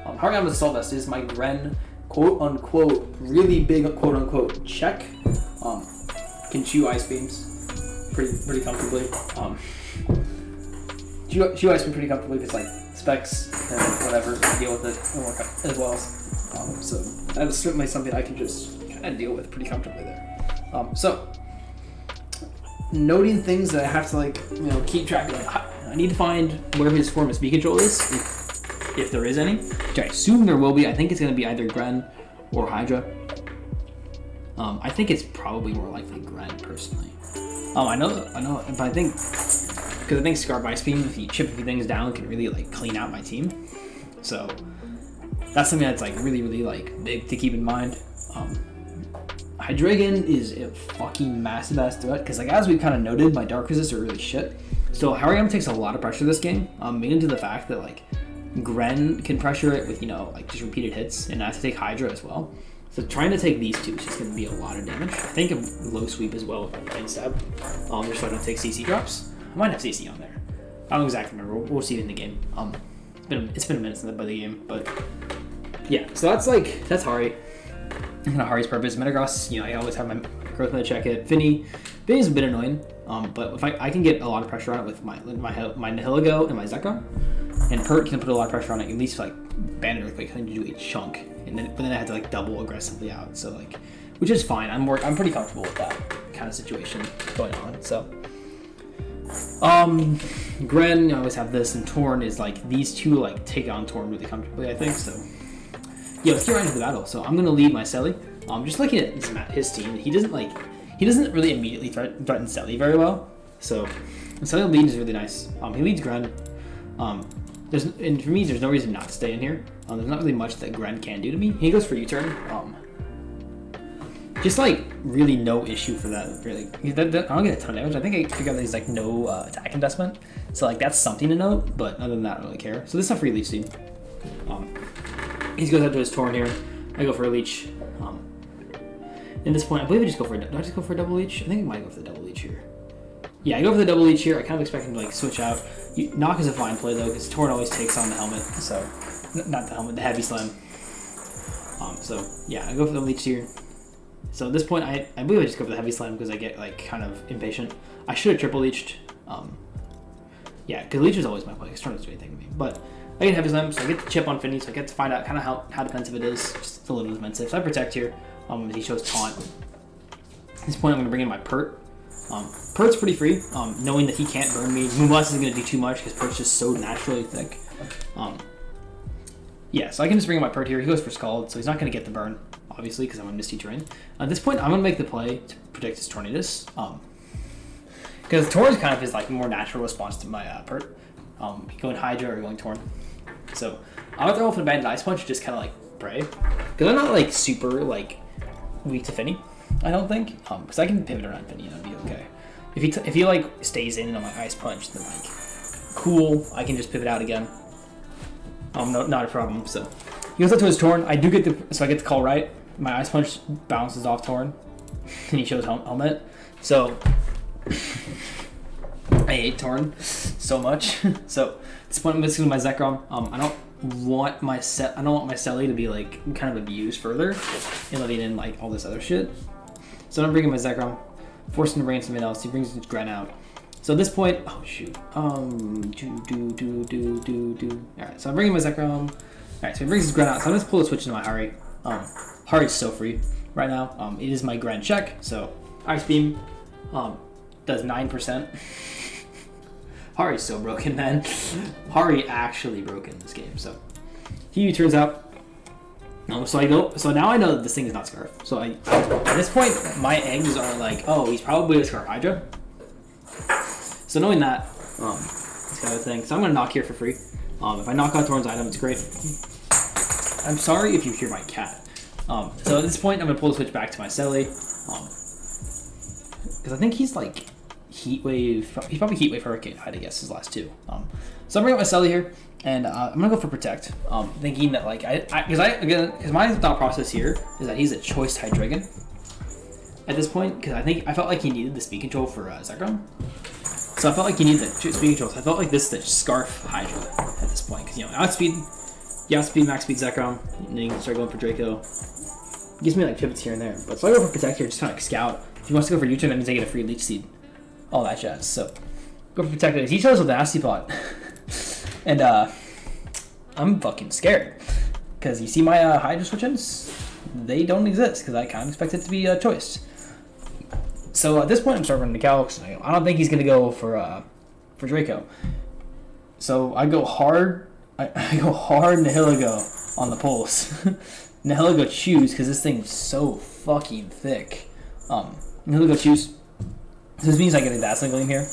Hariyama's Assault Vest is my Gren, quote unquote, really big quote unquote check. Can chew Ice Beams pretty comfortably. Chew Ice Beam pretty comfortably if it's like Specs and whatever, deal with it and work out as well. So that is certainly something I can just kind kind of deal with pretty comfortably there. So noting things that I have to like, you know, keep track of. Like, I need to find where his form of speed control is, if there is any, which I assume there will be. I think it's going to be either Gren or Hydra. I think it's probably more likely Gren, personally. I know, but I think, because I think Scarf Ice Beam, if you chip a few things down, can really like clean out my team. So that's something that's like really, really like big to keep in mind. Hydreigon is a fucking massive ass threat, because like as we kind of noted, my Dark Resist are really shit. So Hariyama takes a lot of pressure this game, mainly to the fact that like Gren can pressure it with, you know, like just repeated hits, and I have to take Hydra as well. So trying to take these two is just going to be a lot of damage. I think a low sweep as well with my stab, just so I don't take CC drops. I might have CC on there. I don't exactly remember. We'll see it in the game. It's been a minute since I played the game, but yeah. So that's Hari. Kind of Hari's purpose. Metagross, you know, I always have my growth mode check it. Finny's a bit annoying, but if I can get a lot of pressure on it with my Nihilego and my Zekrom, and Pert can put a lot of pressure on it, at least like Bandit Earthquake can do a chunk, but then I had to like double aggressively out, so like, which is fine. I'm pretty comfortable with that kind of situation going on. So Gren, I always have this, and Torn is like, these two like take on Torn really comfortably, I think. So yeah, let's get right into the battle. So I'm gonna lead my Selly. Just looking at his team, he doesn't really immediately threaten Selly very well. So Selly lead is really nice. He leads Gren. And for me, there's no reason not to stay in here. There's not really much that Gren can do to me. He goes for U-turn. Just like really no issue for that. Really, I don't get a ton of damage. I think I figured out there's like no attack investment, so like that's something to note. But other than that, I don't really care. So this is a free leech team. He goes up to his Torn here. I go for a leech. At this point, I believe I just go for do I just go for a double leech? I think I might go for the double leech here. Yeah, I go for the double leech here. I kind of expect him to like switch out. Knock is a fine play though, because Torn always takes on the helmet. So not the helmet, the heavy slam. So yeah, I go for the leech here. So at this point, I believe I just go for the heavy slam because I get like kind of impatient. I should have triple leeched. Yeah, because leech is always my play. It's trying to do anything to me, but I get heavy slam, so I get the chip on Finny, so I get to find out kind of how defensive it is. Just a little defensive. So I protect here. He shows taunt. At this point, I'm gonna bring in my Pert. Pert's pretty free, knowing that he can't burn me. Moonblast isn't going to do too much because Pert's just so naturally thick. Yeah, so I can just bring in my Pert here. He goes for Scald, so he's not going to get the burn, obviously, because I'm on Misty Terrain. At this point, I'm going to make the play to protect his Tornadus. Because Torn is kind of his like more natural response to my Pert. Going Hydra or going Torn. So I'm going to throw off an Abandoned Ice Punch, just kind of like pray. Because I'm not like super like weak to Finny, I don't think. Because I can pivot around Finny and it'll be okay. If he like stays in on my Ice Punch, then like cool, I can just pivot out again. No, not a problem. So he goes up to his Torn. I get to call right. My Ice Punch bounces off Torn, and he shows helmet. So I hate Torn so much. So at this point, I'm just going to my Zekrom. I don't want my Selly to be like kind of abused further and letting in like all this other shit. So I'm bringing my Zekrom, forcing to bring in something else. He brings his Gren out. So at this point, oh shoot, Alright, so I'm bringing my Zekrom. Alright, so he brings his Gren out. So I'm gonna pull a switch into my Hari. Hari's so free right now. It is my Gren check. So Ice Beam does 9%. Hari's so broken, man. Hari actually broken in this game. So he turns out. So now I know that this thing is not Scarf. So at this point, my eggs are like, oh, he's probably a Scarf Hydra. So knowing that, this kind of thing. So I'm gonna knock here for free. If I knock out Torn's item, it's great. I'm sorry if you hear my cat. So at this point, I'm gonna pull the switch back to my Selly. Because I think he's like Heat Wave. He's probably Heat Wave Hurricane, I'd guess his last two. So I'm bringing up my Selly here, and I'm gonna go for Protect. Thinking that like because my thought process here is that he's a choice Hydreigon at this point, because I felt like he needed the speed control for Zekrom. So I felt like he needed the speed control. So I felt like this is the Scarf Hydra at this point, because outspeed, max speed Zekrom, and then you can start going for Draco. It gives me like pivots here and there. But so I go for Protect here, just kind of like scout. If he wants to go for U-turn, that means I get a free Leech Seed. All that jazz. So go for Protect. He chose with the Nasty Pot. And I'm fucking scared. Because you see my Hydra switch-ins? they don't exist because I kind of expect it to be choiced. So at this point, I'm starting running the Calix. I don't think he's going to go for Draco. So I go hard. I go hard Nihilego on the pulse. Nihilego choose because this thing's so fucking thick. Nihilego choose. So this means I get a Dazzling Gleam here.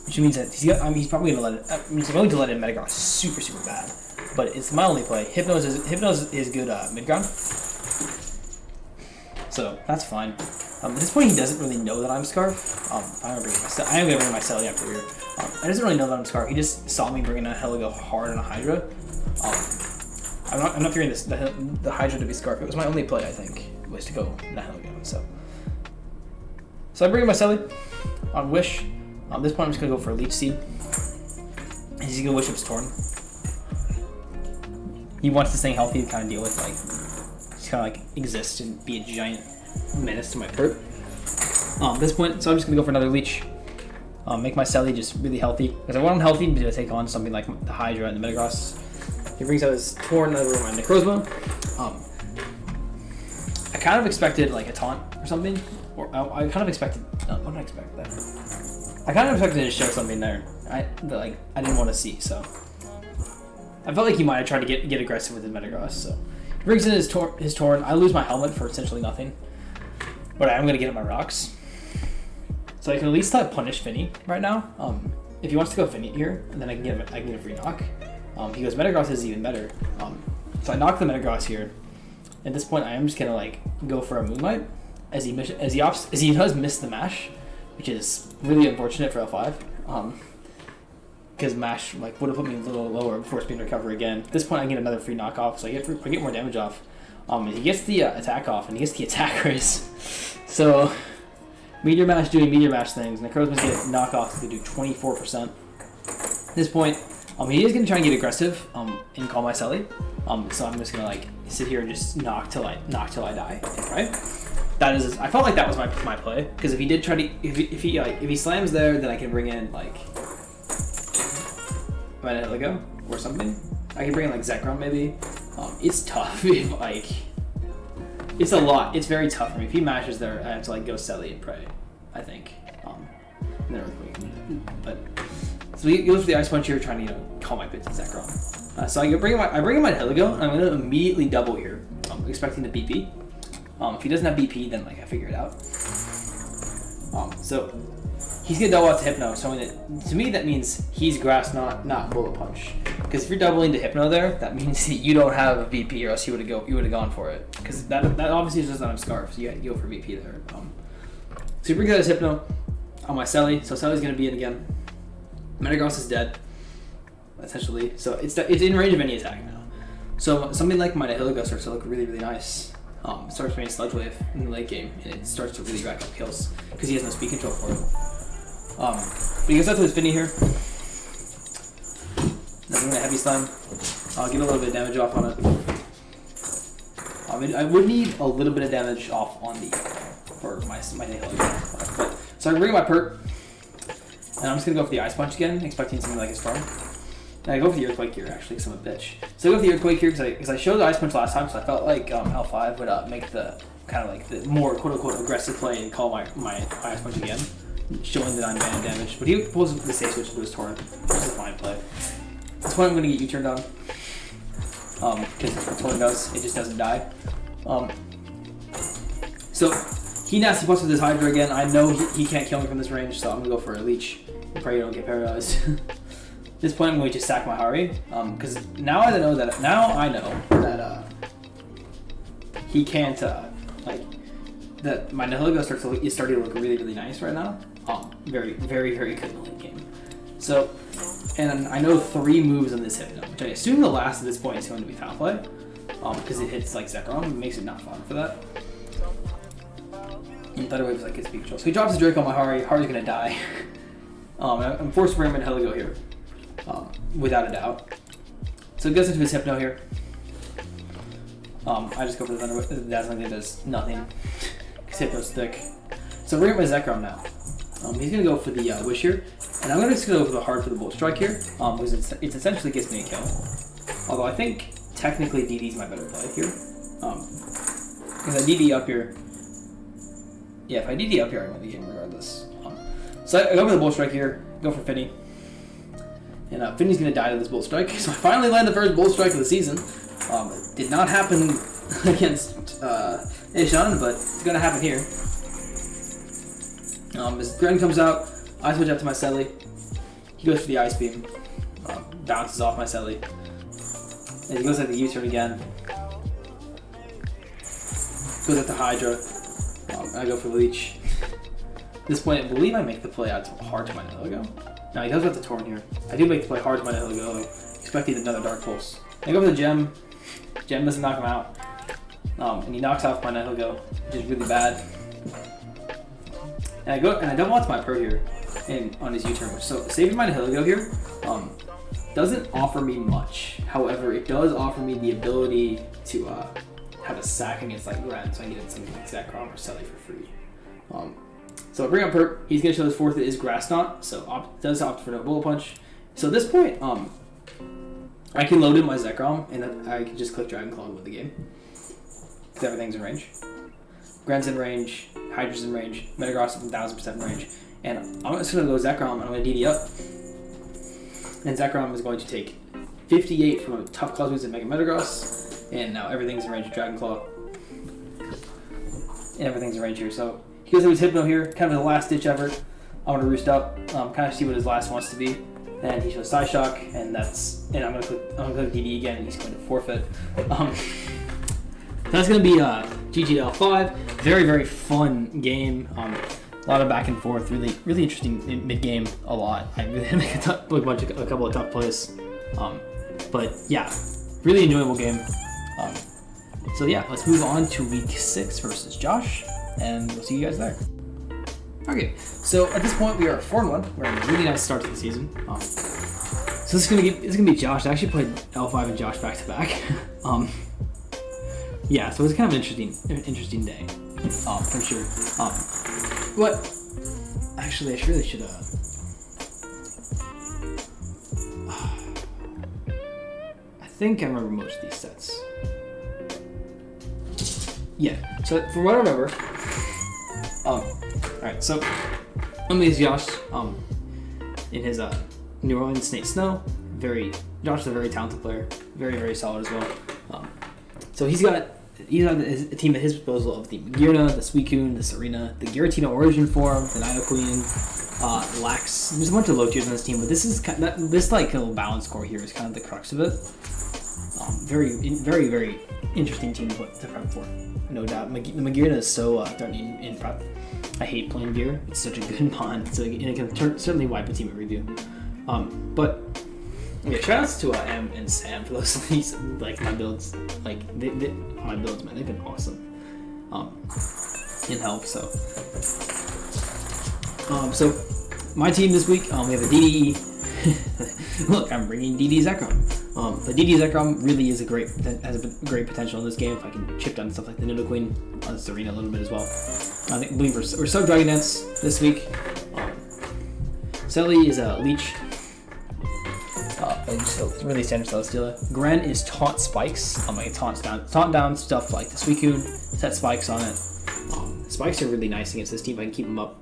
Which means that he's probably going to let it. He's going to let it Metagross super, super bad. But it's my only play. Hypnos is good mid-ground. So that's fine. At this point, he doesn't really know that I'm Scarf. I am going to bring my Celly after here. He doesn't really know that I'm Scarf. He just saw me bringing a Heligo hard on a Hydra. I'm not fearing the Hydra to be Scarf. It was my only play, I think, was to go Heligo. So I bring in my Celly on Wish. At this point, I'm just going to go for a Leech Seed. He's going to Wish Up's Torn. He wants this thing healthy to kind of deal with, like, just kind of like exist and be a giant menace to my perp. At this point, so I'm just going to go for another Leech. Make my Celly just really healthy. Because I want him healthy to take on something like the Hydra and the Metagross. He brings out his Torn over my Necrozma. I kind of expected like a taunt or something. Or I kind of expected... what did I expect there? I kind of expected to show something there. I didn't want to see, so... I felt like he might have tried to get aggressive with his Metagross, so... He brings in his Torn. I lose my helmet for essentially nothing. But I am going to get at my rocks. So I can at least punish Finny right now. If he wants to go Finny here, and then I can get a free knock. He goes Metagross is even better. So I knock the Metagross here. At this point, I am just going to like go for a Moonlight. As he does miss the mash, which is really unfortunate for L5. Because Mash like would have put me a little lower before Spin Recover again. At this point, I get another free knockoff, so I get more damage off. He gets the attack off, and he gets the attack raise. So, Meteor Mash doing Meteor Mash things. Necrozma's get knockoffs to do 24%. At this point, he is going to try and get aggressive and call my Celly. So I'm just going to like sit here and just knock till I die, right? That is, I felt like that was my play, because if he did try to, if he slams there, then I can bring in like Lego or something. I can bring in like Zekrom maybe. It's tough if like, it's a lot. It's very tough for me. If he mashes there, I have to like go Celly and pray, I think. And then Earthquake. But so you go for the Ice Punch here, trying to call my bits to Zekrom. So I bring in my Heligo, and I'm gonna immediately double here. I'm expecting the BP. If he doesn't have BP, then like I figure it out. So he's gonna double out to Hypno, showing that to me that means he's Grass, not Bullet Punch. Because if you're doubling to Hypno there, that means you don't have a BP, or else you would have gone for it. Because that obviously is just not a Scarf, so you have to go for BP there. So he brings out his Hypno on my Celly, so Celly's gonna be in again. Metagross is dead, essentially. So it's in range of any attack now. So something like my Nihilego starts to look really, really nice. It starts playing Sludge Wave in the late game, and it starts to really rack up kills because he has no speed control for it. But he goes out to his Finny here. Then I'm gonna Heavy Slime. I'll get a little bit of damage off on it. I would need a little bit of damage off on for my Nihilego. So I bring my Pert, and I'm just gonna go for the Ice Punch again, expecting something like a Storm. And I go for the Earthquake here, actually, because I'm a bitch. So I go for the Earthquake here because I showed the Ice Punch last time, so I felt like L5 would make the kind of like the more quote-unquote aggressive play and call my Ice Punch again, showing that I'm banned damage. But he pulls the Safe Switch into his Torrent, which is a fine play. That's why I'm going to get U-turned on, because what Torrent does, it just doesn't die. So he nasty puts with his Hydra again. I know he can't kill me from this range, so I'm going to go for a Leech. I pray you don't get paralyzed. At this point, I'm going to sack my Hari, because now I know that he can't that my Nihilego is starting to look really, really nice right now. Very, very, very good in the late game. So, and I know 3 moves on this Hypno, which I assume the last at this point is going to be Foul Play, because it hits like Zekrom, it makes it not fun for that. And Thunder Wave is like his speed control. So he drops his Drake on my Hari. Hari's gonna die. I'm forced to bring him in Heligo here. Without a doubt. So it goes into his Hypno here. I just go for the Thunder Wave. The Dazzling Gleam does nothing. Because Hypno's thick. So bring up my Zekrom now. He's going to go for the Wish here. And I'm just going to go for the hard for the Bolt Strike here. Because it essentially gets me a kill. Although I think technically DD's my better play here. Because I DD up here. Yeah, if I DD up here, I win the game regardless. So I go for the Bull Strike here, go for Finny. And Finny's going to die to this Bull Strike. So I finally land the first Bull Strike of the season. It did not happen against Eshaan, but it's going to happen here. As Gren comes out, I switch up to my Selly. He goes for the Ice Beam. Bounces off my Selly. And he goes like the U-turn again. Goes up to Hydra. I go for Leech. At this point, I believe I make the play out hard to my Nihilego. No, he does have the Torn here. I do make the play hard to my Nihilego, expecting another Dark Pulse. I go for the Gem. Gem doesn't knock him out. And he knocks off my Nihilego, which is really bad. And I double out to my Pro here on his U-turn. So saving my Nihilego here doesn't offer me much. However, it does offer me the ability to have a sack against like Gren, so I can get something like Zekrom or Selly for free. So I bring up Perk. He's gonna show his fourth is Grass Knot, so does opt for no Bullet Punch. So at this point, I can load in my Zekrom and then I can just click Dragon Claw and win the game. Because everything's in range. Gren's in range, Hydra's in range, Metagross is 1000% in range, and I'm just gonna go Zekrom and I'm gonna DD up. And Zekrom is going to take 58 from a Tough Claw boost and Mega Metagross, and now everything's in range of Dragon Claw. And everything's in range here, so he goes with his Hypno here, kind of a last ditch effort. I'm gonna roost up, kind of see what his last wants to be. And he shows Side Shock, and I'm gonna click DD again, and he's going to forfeit. That's gonna be GGL5. Very, very fun game. A lot of back and forth. Really, really interesting mid game. A lot. I really make a couple of tough plays. But yeah, really enjoyable game. So yeah, let's move on to week 6 versus Josh, and we'll see you guys there. Okay, so at this point we are 4-1. We're having a really nice start to the season. So this is gonna be Josh. I actually played L5 and Josh back to back. Yeah, so it's kind of an interesting day, for sure. What? Actually, I really should. I think I remember most of these sets. Yeah. So from what I remember, all right. So let me use Josh. In his New Orleans Snake Snow, Josh is a very talented player, very, very solid as well. So he's got a team at his disposal of the Magearna, the Suicune, the Serena, the Giratina Origin Form, the Nidoqueen, Lax. There's a bunch of low tiers on this team, but this like little balance score here is kind of the crux of it. Very, very, very interesting team to prep for, no doubt. The Magearna is so threatening in prep. I hate playing Gear. It's such a good mon, so and it can certainly wipe a team at review. But yeah, shoutouts to M and Sam for those of these, like my builds, my builds, man, they've been awesome. In help, so. So my team this week, we have a DDE. Look, I'm bringing DD Zekrom. The DD Zekrom really has a great potential in this game if I can chip down stuff like the Nidoqueen on this arena a little bit as well. I believe we're sub Dragon Dance this week. Selly is a Leech. It's really standard Celesteela. Gren is Taunt Spikes. I can taunt down stuff like the Suicune, set spikes on it. Spikes are really nice against this team if I can keep them up.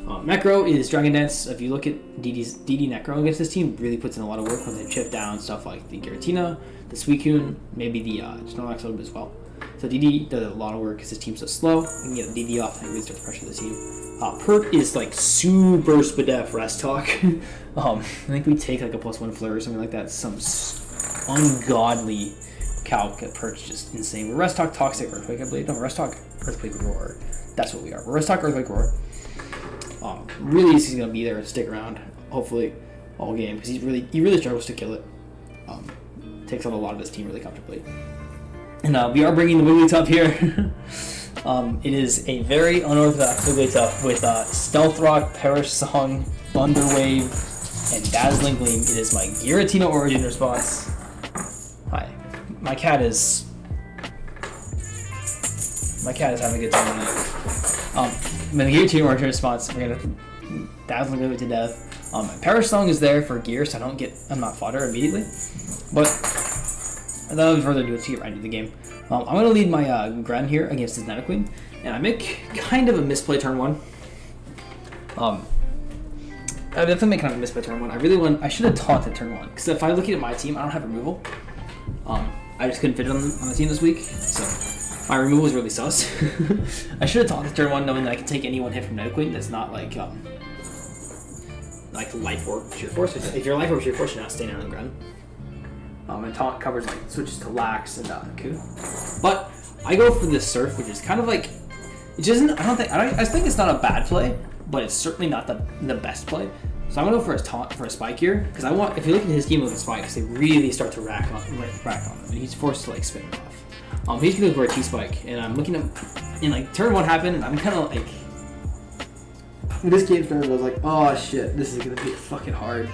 Necro is Dragon Dance. If you look at DD Necro against this team, really puts in a lot of work when they chip down stuff like the Giratina, the Suicune, maybe the Snorlax a little bit as well. So DD does a lot of work because his team's so slow. You can get DD off and really start to pressure the team. Perk is like super Spadef Rest Talk. I think we take like a +1 Flare or something like that. Some ungodly calc at Perk's just insane. We're Rest Talk Toxic Earthquake, I believe. No, Rest Talk Earthquake Roar. That's what we are. We're Rest Talk Earthquake Roar. Really easy going to be there and stick around, hopefully, all game, because he really struggles to kill it. Takes out a lot of his team really comfortably. And we are bringing the Wigglytuff up here. It is a very unorthodox Wigglytuff with Stealth Rock, Perish Song, Thunder Wave, and Dazzling Gleam. It is my Giratina Origin response. Hi. My cat is having a good time tonight. My Giratina Origin response, we're gonna Dazzling Gleam to death. Perish Song is there for gear, so I'm not fodder immediately. But without further ado, let's get right into the game. I'm going to lead my Gren here against his Queen, and I make kind of a misplay turn 1. I definitely make kind of a misplay turn 1. I should have taunted turn 1, because if I look at my team, I don't have removal. I just couldn't fit it on the team this week, so my removal was really sus. I should have taunted turn 1 knowing that I can take any one hit from Queen that's not like Life Orb Sheer Force. If you're Life Orb Sheer Force, you're not staying out on Gren. And taunt covers like switches to Lax and Coup. But I go for this Surf, which is kind of like it isn't. I think it's not a bad play, but it's certainly not the best play. So I'm gonna go for a taunt for a Spike here because I want. If you look at his team with the spikes, they really start to rack on him, and he's forced to like spin it off. He's gonna go for a T Spike, and I'm looking at and like turn 1 happened, and I'm kind of like. When this game started, I was like, oh shit, this is gonna be fucking hard.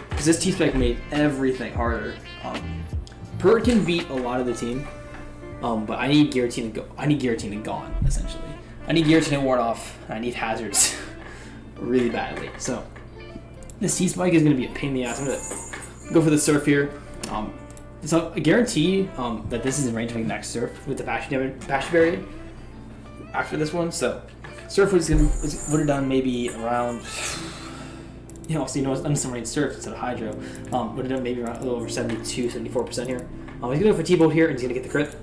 Because this T-Spec made everything harder. Pert can beat a lot of the team, but I need Guillotine to go. I need Guillotine gone, essentially. I need Guillotine to ward off, and I need Hazards really badly. So, this T-Spike is gonna be a pain in the ass. I'm gonna go for the Surf here. So I guarantee that this is in range of the next Surf with the Passion Barrier after this one. So, Surf would have done maybe around, I'm some range Surf instead of Hydro. Would have done maybe around a little over 72, 74% here. He's gonna go for T-Bolt here, and he's gonna get the crit.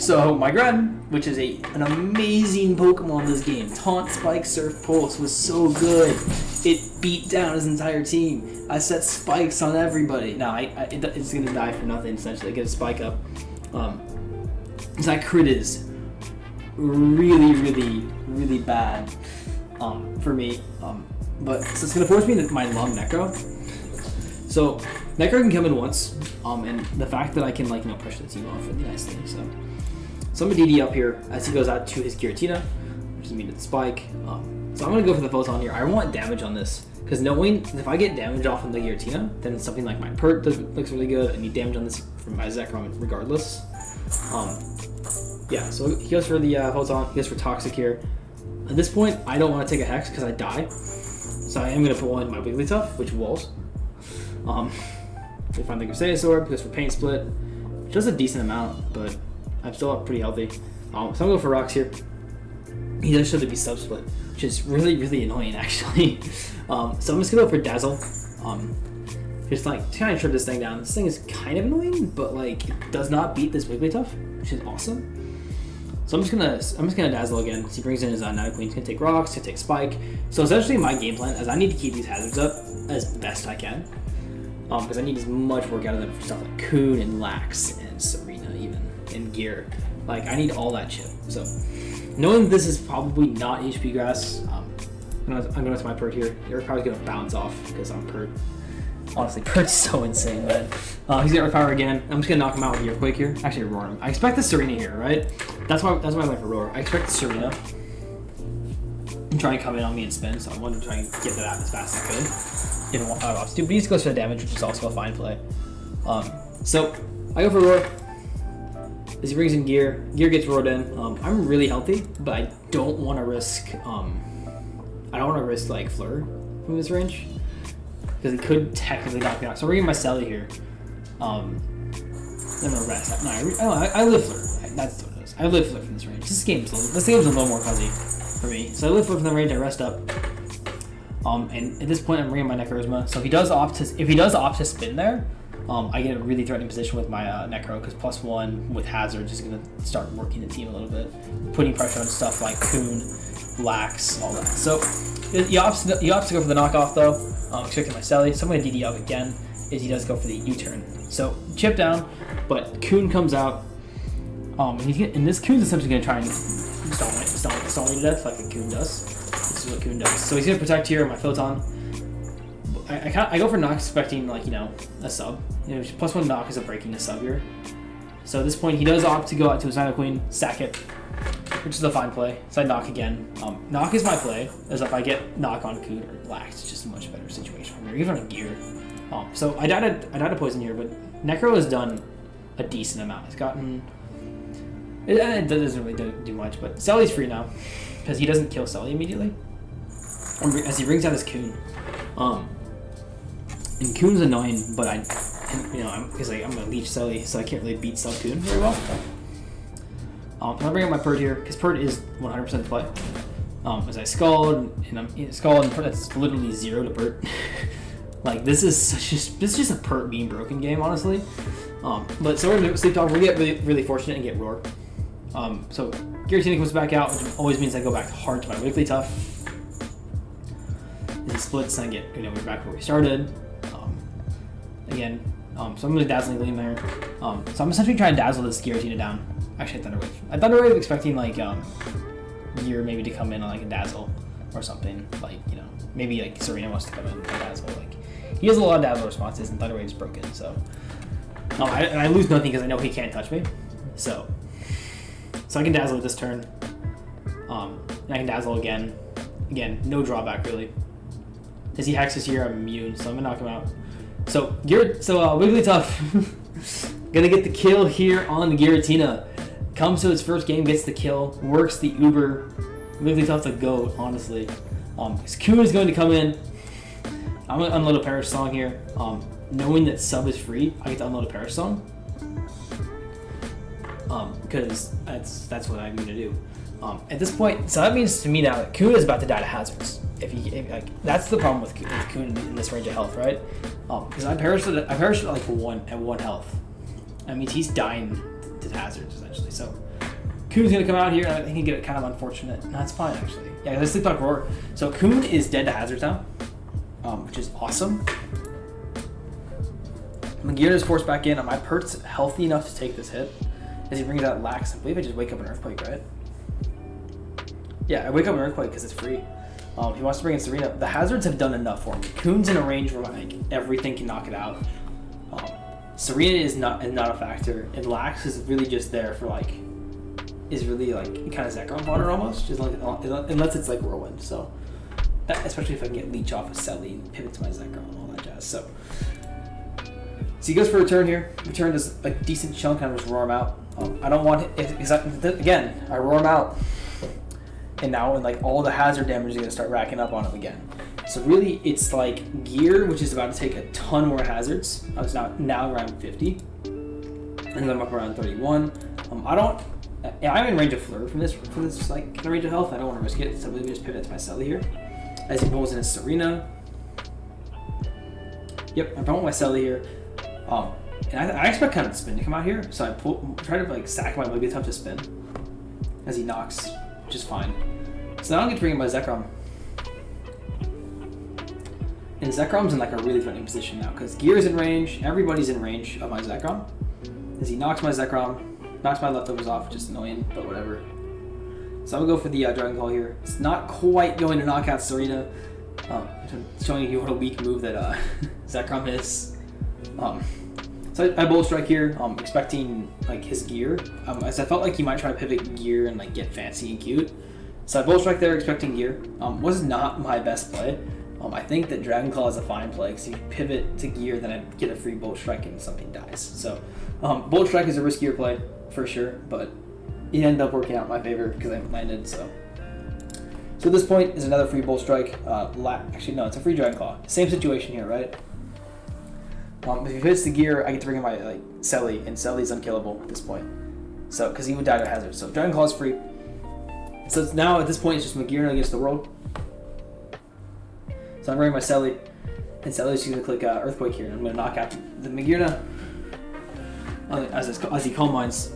So my Gren, which is an amazing Pokemon in this game, Taunt, Spike, Surf, Pulse, was so good. It beat down his entire team. I set spikes on everybody. Now it's gonna die for nothing essentially. Get a Spike up. That crit is really, really, really bad for me. But so it's gonna force me to my long Necro. So Necro can come in once, and the fact that I can pressure the team off really nicely. So I'm gonna DD up here as he goes out to his Giratina, which is me to the Spike. So I'm gonna go for the Photon here. I want damage on this because knowing if I get damage off on the Giratina, then something like my Pert looks really good. I need damage on this from my Zekrom regardless. Yeah, so he goes for the Photon, he goes for Toxic here. At this point, I don't want to take a Hex because I die. So I am going to put one in my Wigglytuff, which walls. We find the Crusader Sword, goes for Pain Split, which does a decent amount, but I'm still pretty healthy. So I'm going to go for Rocks here. He does show to be Sub-Split, which is really, really annoying actually. So I'm just going to go for Dazzle. Just kind of trim this thing down. This thing is kind of annoying, but it does not beat this Wigglytuff, which is awesome. So I'm just gonna Dazzle again. So he brings in his Night Queen. He's gonna take Rocks, he's gonna take Spike. So essentially my game plan is I need to keep these hazards up as best I can. Because I need as much work out of them for stuff like Coon and Lax and Serena even, and Gear. I need all that shit. So knowing this is probably not HP Grass, I'm going to my Pert here. You're probably gonna bounce off because I'm Pert. Honestly, Pert's so insane, man. He's gonna Recover again. I'm just gonna knock him out with Earthquake here. Actually, Roar him. I expect the Serena here, right? That's why I went for Roar. I expect the Serena and try and come in on me and spin, so I wanted to try and get that out as fast as I could. If I want to, but he just goes for the damage, which is also a fine play. So I go for Roar. As he brings in Gear, Gear gets roared in. I'm really healthy, but I don't want to risk. Fleur from this range. Because he could technically knock me out. So we're getting my Selly here. I'm gonna rest. No, I live Fleur. That's what it is. I live Fleur from this range. This game's a little more fuzzy for me. So I live Fleur from the range. I rest up. And at this point, I'm bringing my Necrozma. So if he does opt to spin there, I get a really threatening position with my Necro because +1 with Hazards is gonna start working the team a little bit, putting pressure on stuff like Coon, Lax, all that. So he opts to go for the knockoff though. Expecting my Sally, so I'm going to DD up again, is he does go for the U-turn. So, chip down, but Coon comes out, and this Coon's essentially going to try and stall me to death like a Coon does. This is what Coon does. So he's going to protect here, my Photon. I go for knock expecting, a sub. +1 knock is a breaking a sub here. So at this point, he does opt to go out to his Night Queen, sack it, which is a fine play. So I knock again. Knock is my play, as if I get knock on Coon or Lax, it's just a much better situation for me, or even on Gear. So I died a poison here, but Necro has done a decent amount. It's gotten... It doesn't really do much, but Sally's free now, because he doesn't kill Sally immediately, as he brings out his Coon. And Coon's annoying, but and, you know, because I'm gonna leech Selly, so I can't really beat Selcoon very well. I'm bringing up my Pert here because Pert is 100% play. As I Scald and I'm Scald and Pert, that's literally 0 to Pert. Like this is just a Pert being broken game, honestly. But so we're gonna Sleep Talk. We get really fortunate and get Roar. So Giratina comes back out, which always means I go back hard to my Wigglytuff. As he splits, and I get, we're back where we started. Again, so I'm gonna Dazzling Gleam there. So I'm essentially trying to dazzle this Giratina down. Actually, Thunderwave. I Thunderwave expecting like Gear maybe to come in on like a Dazzle or something. Like, maybe like Serena wants to come in and Dazzle. Like he has a lot of Dazzle responses, and Thunderwave's broken. So I lose nothing because I know he can't touch me. So I can Dazzle this turn. And I can Dazzle again. Again, no drawback really. As he hexes here, I'm immune, so I'm gonna knock him out. So Wigglytuff gonna get the kill here on the Giratina. Comes to its first game, gets the kill, works the Uber. Wigglytuff's a GOAT, honestly. Coon is going to come in. I'm gonna unload a Perish Song here. Knowing that sub is free, I get to unload a Perish Song. Because that's what I'm gonna do. At this point, so that means to me now that Coon is about to die to hazards. That's the problem with Coon in this range of health, right? Because I perished at like one health. That means he's dying to hazards essentially. So Coon's gonna come out here. I think he get it kind of unfortunate. No, that's fine actually. Yeah, let's Sleep Talk Roar. So Coon is dead to hazards now, which is awesome. Magirna's forced back in. My Pert's healthy enough to take this hit. As he brings out Lax, I believe I just wake up an Earthquake, right? Yeah, I wake up an Earthquake because it's free. He wants to bring in Serena. The hazards have done enough for me. Coon's in a range where like everything can knock it out. Serena is not a factor, and Lax is really just there for like, is really like kind of Zekrom fodder almost, just like, unless it's like Whirlwind. So, especially if I can get Leech off of Selly and pivot to my Zekrom and all that jazz. So he goes for a turn here. Return does a decent chunk, and I just roar him out. I don't want it, again. I roar him out. And now, like, all the hazard damage is going to start racking up on him again. So really, it's like Gear, which is about to take a ton more hazards. I was now around 50, and then I'm up around 31. I'm in range of Fleur for this like range of health. I don't want to risk it, so maybe just pivot to my Selly here. As he pulls in his Serena. Yep, I promote my Selly here. And I expect kind of spin to come out here, so I try to like sack my Wigglytuff to spin as he knocks, which is fine. So now I get to bring in my Zekrom. And Zekrom's in like a really threatening position now because Gear's in range, everybody's in range of my Zekrom. As he knocks my Zekrom, knocks my leftovers off, which is annoying, but whatever. So I'm gonna go for the Dragon Claw here. It's not quite going to knock out Serena. Showing you what a weak move that Zekrom is. So I Bolt Strike here, expecting like his Gear. As I felt like he might try to pivot Gear and like get fancy and cute. So I Bolt Strike there, expecting Gear. Was not my best play. I think that Dragon Claw is a fine play because if you pivot to Gear, then I get a free Bolt Strike and something dies. So Bolt Strike is a riskier play for sure, but it ended up working out in my favor because I landed. So at this point is another free Bolt Strike. Actually, no, it's a free Dragon Claw. Same situation here, right? If he hits the Gear, I get to bring in my Selly, and Selly's unkillable at this point. So, because he would die to hazard. So Dragon Claw is free. So it's now at this point, it's just Magirna against the world. So I'm bringing my Selly, and Selly's just gonna click Earthquake here, and I'm gonna knock out the Magirna as he Calm Minds,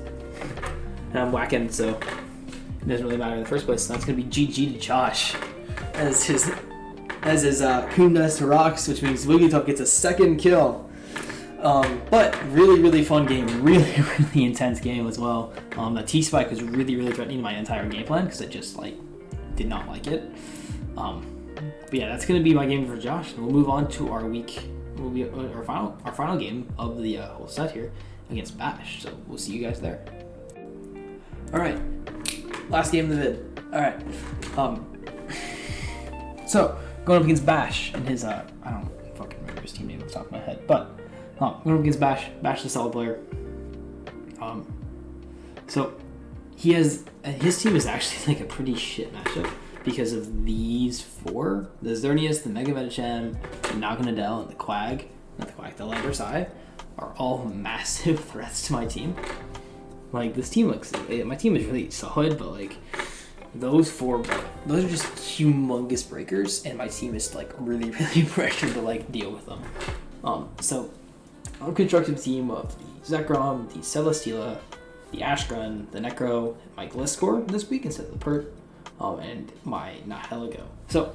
and I'm whacking. So it doesn't really matter in the first place. So that's gonna be GG to Josh, as his Coon does to Rocks, which means Wigglytuff gets a second kill. But really fun game, really intense game as well. The T-Spike was really threatening my entire game plan because I just like did not like it. But yeah, that's gonna be my game for Josh. And we'll move on to our our final game of the whole set here against Bash. So we'll see you guys there. All right, last game of the vid. All right, so going up against Bash and his I don't fucking remember his team name off the top of my head, but going up against Bash. Bash is a solid player. So he has his team is actually like a pretty shit matchup because of these four: the Xerneas, the Mega Medicham, the Naganadel, and the Quag. Not the Quag, the Landersai. are all massive threats to my team. Like, this team looks, my team is really solid, but like those four, those are just humongous breakers, and my team is like really pressured to like deal with them. So I've constructed a team of the Zekrom, the Celesteela, the Ashgrun, the Necro, my Gliscor this week instead of the Pert, and my Nihilego. So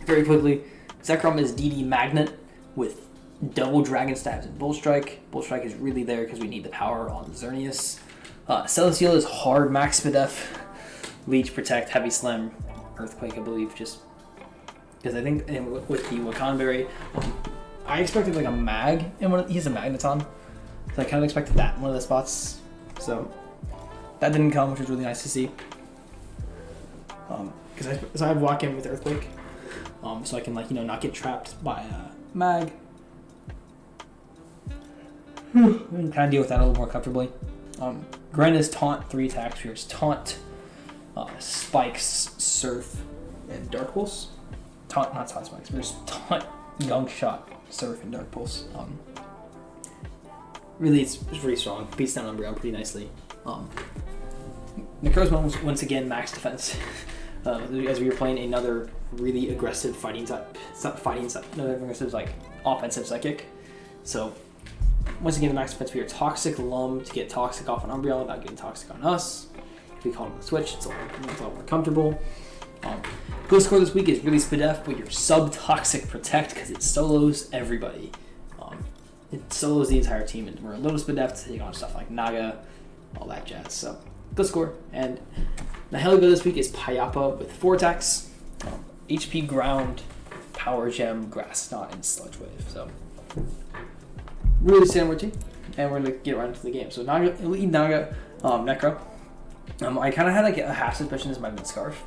very quickly, Zekrom is DD Magnet with double Dragon Stabs and Bull Strike. Bull Strike is really there because we need the power on Xerneas. Celesteela is hard max Spadef. Leech, Protect, Heavy Slam, Earthquake, I believe, just because I think with the Wakanberry, I expected like a mag, and he has a Magneton, so I kind of expected that in one of the spots. So that didn't come, which was really nice to see. Because I have Walk In with Earthquake, so I can like not get trapped by a mag, and kind of deal with that a little more comfortably. Gren is Taunt, 3 attacks. Here's Taunt, Spikes, Surf, and Dark Pulse. Not Taunt Spikes, but just Taunt, Young Shot, Surf, and Dark Pulse. Really, it's pretty strong. Beats down Umbreon pretty nicely. Necrozma was once again max defense. As we were playing another really aggressive like offensive psychic. So once again, the max defense, we are Toxic Lum to get Toxic off on Umbreon without getting Toxic on us. If we call him the switch, it's a lot more comfortable. Gliscor this week is really Spadef, but you're sub-Toxic Protect because it solos everybody. It solos the entire team, and we're a little Spadef to take on stuff like Naga, all that jazz. So Gliscor. And Nihilego this week is Payappa with 4 attacks. HP Ground, Power Gem, Grass Knot, and Sludge Wave. So really standard team, and we're gonna get right into the game. So Naga, Elite Naga, Necro. I kind of had like a half suspicion as my mid Scarf.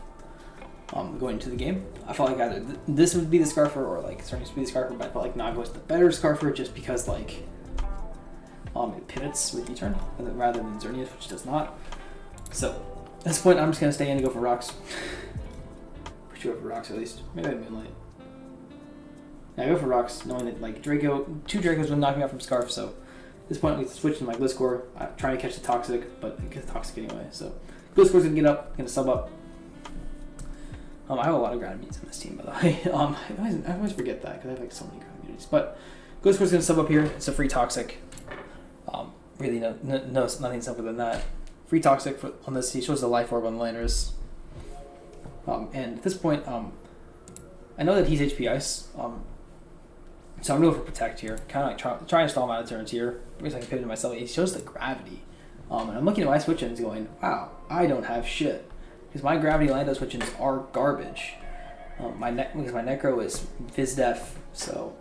Going into the game, I felt like either this would be the Scarfer or like Xerneas would be the Scarfer, but I felt like Naga was the better Scarfer just because like it pivots with U-turn rather than Xerneas, which does not. So at this point, I'm just gonna stay in and go for rocks. Push you go for rocks at least. Maybe I Moonlight. Yeah, I go for rocks, knowing that like 2 Dracos would knock me out from Scarf. So at this point, we switch to my Gliscor. I'm trying to catch the Toxic, but it gets Toxic anyway. So Gliscor's gonna get up, gonna sub up. I have a lot of ground immunities in this team, by the way. I always forget that because I have like so many ground immunities. But Gliscor's gonna sub up here. It's a free Toxic. Really, nothing simpler than that. Free Toxic on this. He shows the Life Orb on the Landers. And at this point, I know that he's HP Ice. So I'm going to go for Protect here. Kind of like trying to stall him out of turns here. Because I can pivot to myself. He shows the Gravity. And I'm looking at my switch-ins going, wow, I don't have shit. Because my Gravity Lando switch-ins are garbage. Because my Necro is Vizdef, so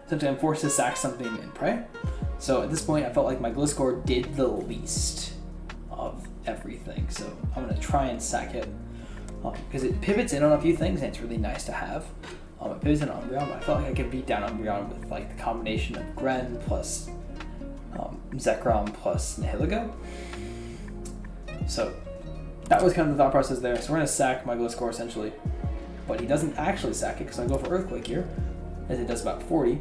essentially I'm forced to sack something and pray. So at this point, I felt like my Gliscor did the least of everything. So I'm going to try and sack it. Because it pivots in on a few things, and it's really nice to have. It pivots in on Umbreon, but I felt like I could beat down Umbreon with like the combination of Gren plus Zekrom plus Nihilego. So that was kind of the thought process there. So we're going to sack my Gliscor essentially. But he doesn't actually sack it because I go for Earthquake here, as it does about 40.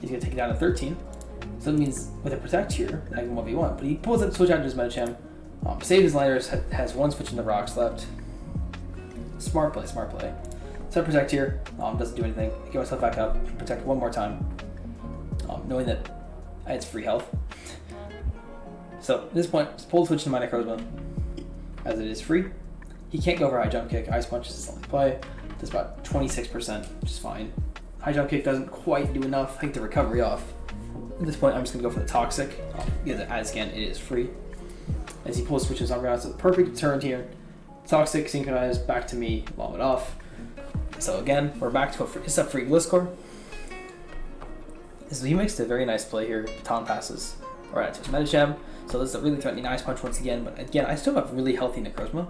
He's going to take it down to 13. So that means with a Protect here, I can 1v1. But he pulls up switch out to his Medicham, saves his Landers, has 1 switch in the rocks left. Smart play. So I Protect here, doesn't do anything. I get myself back up, Protect one more time, knowing that it's free health. So at this point, just pull the switch to my Necrozma, as it is free. He can't go for High Jump Kick. Ice Punch is his only play. Does about 26%, which is fine. High Jump Kick doesn't quite do enough. Take the recovery off. At this point, I'm just going to go for the Toxic. Because as again, it is free. As he pulls switches on ground, so the perfect turn here. Toxic, Synchronize, back to me, bomb it off. So again, we're back to it's a free Gliscor. So he makes a very nice play here. Baton passes. Alright, to his Medicham. So this is a really threatening Ice Punch once again, but again, I still have really healthy Necrozma.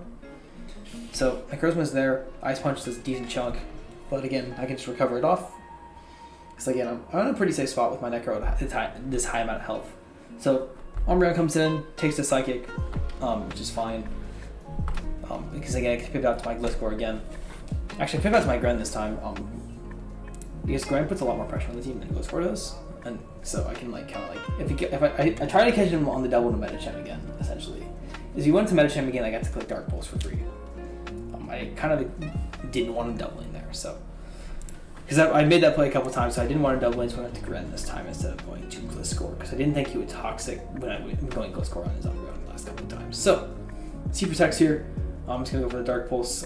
So Necrozma's there, Ice Punch does a decent chunk, but again, I can just recover it off. Because again, I'm in a pretty safe spot with my Necro at this high amount of health. So Umbreon comes in, takes the Psychic, which is fine. Because again, I can pivot out to my Gliscor again. Actually, I pivot out to my Gren this time. Because Gren puts a lot more pressure on the team than Gliscor does. and so I can like kind of like if I try to catch him on the double to Metachem again, essentially. If you went to Metachem again, I got to click Dark Pulse for free. I kind of didn't want him doubling there, so because I made that play a couple times, so I didn't want to double in, so I went to Gren this time instead of going to Gliscor because I didn't think he would toxic when I was going Gliscor on his Umbreon the last couple of times. So he protects here. I'm just gonna go for the Dark Pulse.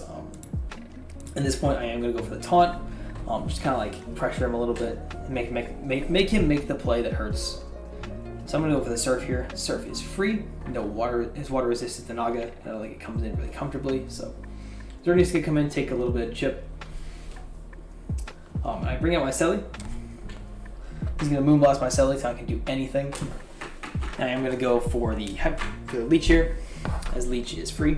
At this point, I am gonna go for the taunt. Just kind of like pressure him a little bit, and make him make the play that hurts. So I'm gonna go for the Surf here. Surf is free. No water. His water resistant to Naga. Like it comes in really comfortably. So Xerneas can come in, take a little bit of chip. And I bring out my Selly. He's gonna Moonblast my Selly so I can do anything. And I am gonna go for the Leech here, as Leech is free.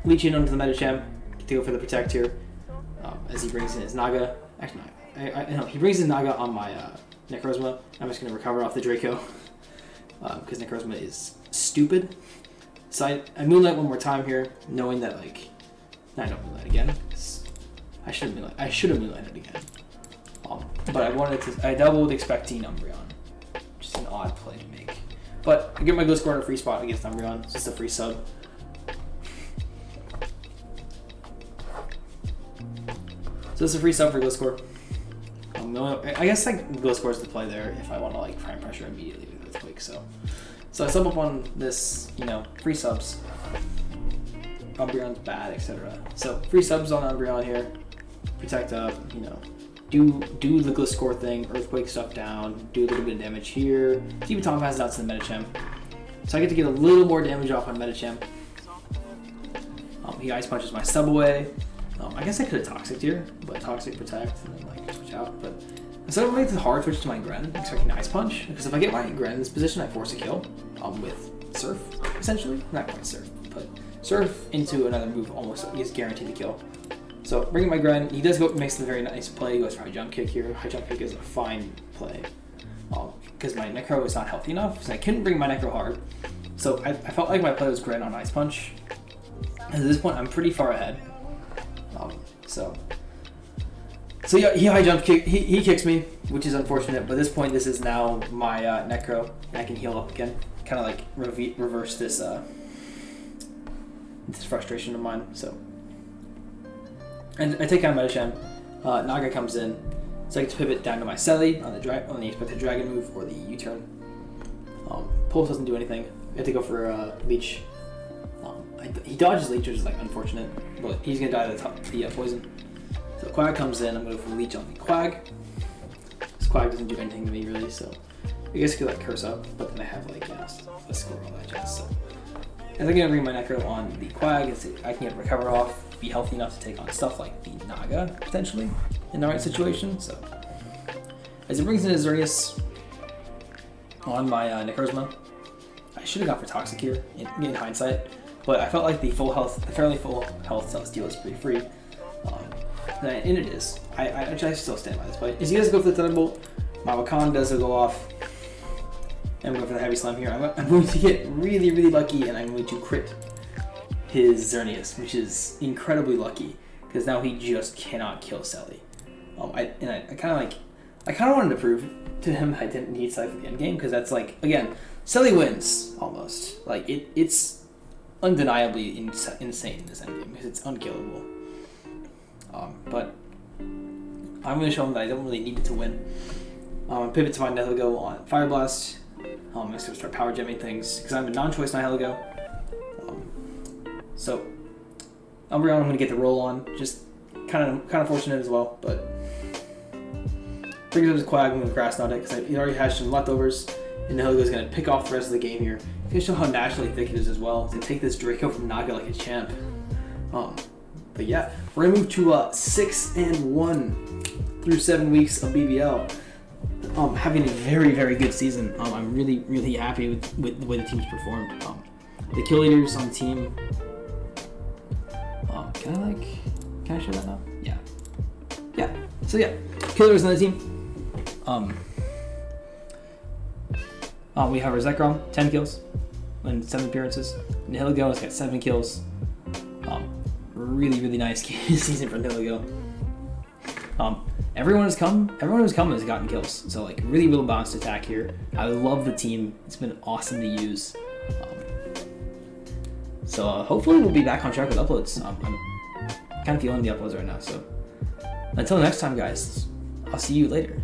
Leech in onto the Metachem. Get to go for the Protect here, as he brings in his Naga. Actually, no, he brings his Naga on my Necrozma. I'm just gonna recover off the Draco because Necrozma is stupid. So I Moonlight one more time here, knowing that like, I don't Moonlight again. I should have Moonlighted again. But I doubled expecting Umbreon. Just an odd play to make. But I get my Gliscor in a free spot against Umbreon. It's just a free sub. So it's a free sub for Gliscor. I guess like Gliscor is the play there if I want to like prime pressure immediately with Earthquake. So I sub up on this, free subs. Umbreon's bad, etc. So free subs on Umbreon here. Protect up, do the Gliscor thing, Earthquake stuff down, do a little bit of damage here. Keep Tom passes out to the Metachem. So I get to get a little more damage off on Metachem. He Ice Punches my sub away. I guess I could have Toxic here, but Toxic Protect and then like switch out. But instead of making the hard switch to my Gren, expecting Ice Punch, because if I get my Gren in this position, I force a kill with Surf, essentially. Not quite Surf, but Surf into another move almost is guaranteed to kill. So bringing my Gren, he does makes a very nice play. He goes for High Jump Kick here. High Jump Kick is a fine play because my Necro is not healthy enough, so I couldn't bring my Necro hard. So I felt like my play was Gren on Ice Punch. And at this point, I'm pretty far ahead. So yeah, he High Jump Kick. He kicks me, which is unfortunate. But at this point, this is now my Necro, and I can heal up again. Kind of like reverse this frustration of mine. So. And I take out Metachem. Naga comes in, so I get to pivot down to my Selly on the expected Dragon move or the U-turn. Pulse doesn't do anything. I have to go for Leech. He dodges Leech, which is like unfortunate, but he's gonna die to the poison. So Quag comes in. I'm gonna go for Leech on the Quag. This Quag doesn't do anything to me really, so I guess I could like curse up, but then I have like a score all that jazz. So as I'm gonna bring my Necro on the Quag, I can get Recover off. Be healthy enough to take on stuff like the Naga, potentially, in the right situation. So, as it brings in his Xerneas on my Necrozma, I should have gone for Toxic here, in hindsight, but I felt like the fairly full health Celesteal is pretty free, and it is. I still stand by this play. As he does go for the Thunderbolt, my Wakan does go off, and I'm going for the Heavy Slam here. I'm going to get really, really lucky, and I'm going to crit his Xerneas, which is incredibly lucky because now he just cannot kill Selly. I kind of wanted to prove to him that I didn't need Cypher the end game because that's like, again, Selly wins almost. Like it's undeniably insane in this end game because it's unkillable. But I'm going to show him that I don't really need it to win. Pivot to my Nihilego on Fire Blast. I'm just going to start power gemming things because I'm a non-choice Nihilego. So, Umbreon, I'm going to get the roll on. Just kind of fortunate as well, but brings up his Quag, I'm going to Grass Knot it because he already has some leftovers, and Nihilego is going to pick off the rest of the game here. He's going to show how naturally thick it is as well to take this Draco from Naga like a champ. But yeah, we're going to move to 6-1 through 7 weeks of BBL. Having a very, very good season. I'm really, really happy with the way the team's performed. The kill leaders on the team. Can I show that now? Yeah. So yeah, kill leaders on the team. We have our Zekrom, 10 kills and 7 appearances. Nihilego has got 7 kills. Really, really nice season for Nihilego. everyone who's come has gotten kills. So like really well balanced attack here. I love the team. It's been awesome to use. So hopefully we'll be back on track with uploads. I'm kind of feeling the uploads right now. So until next time, guys, I'll see you later.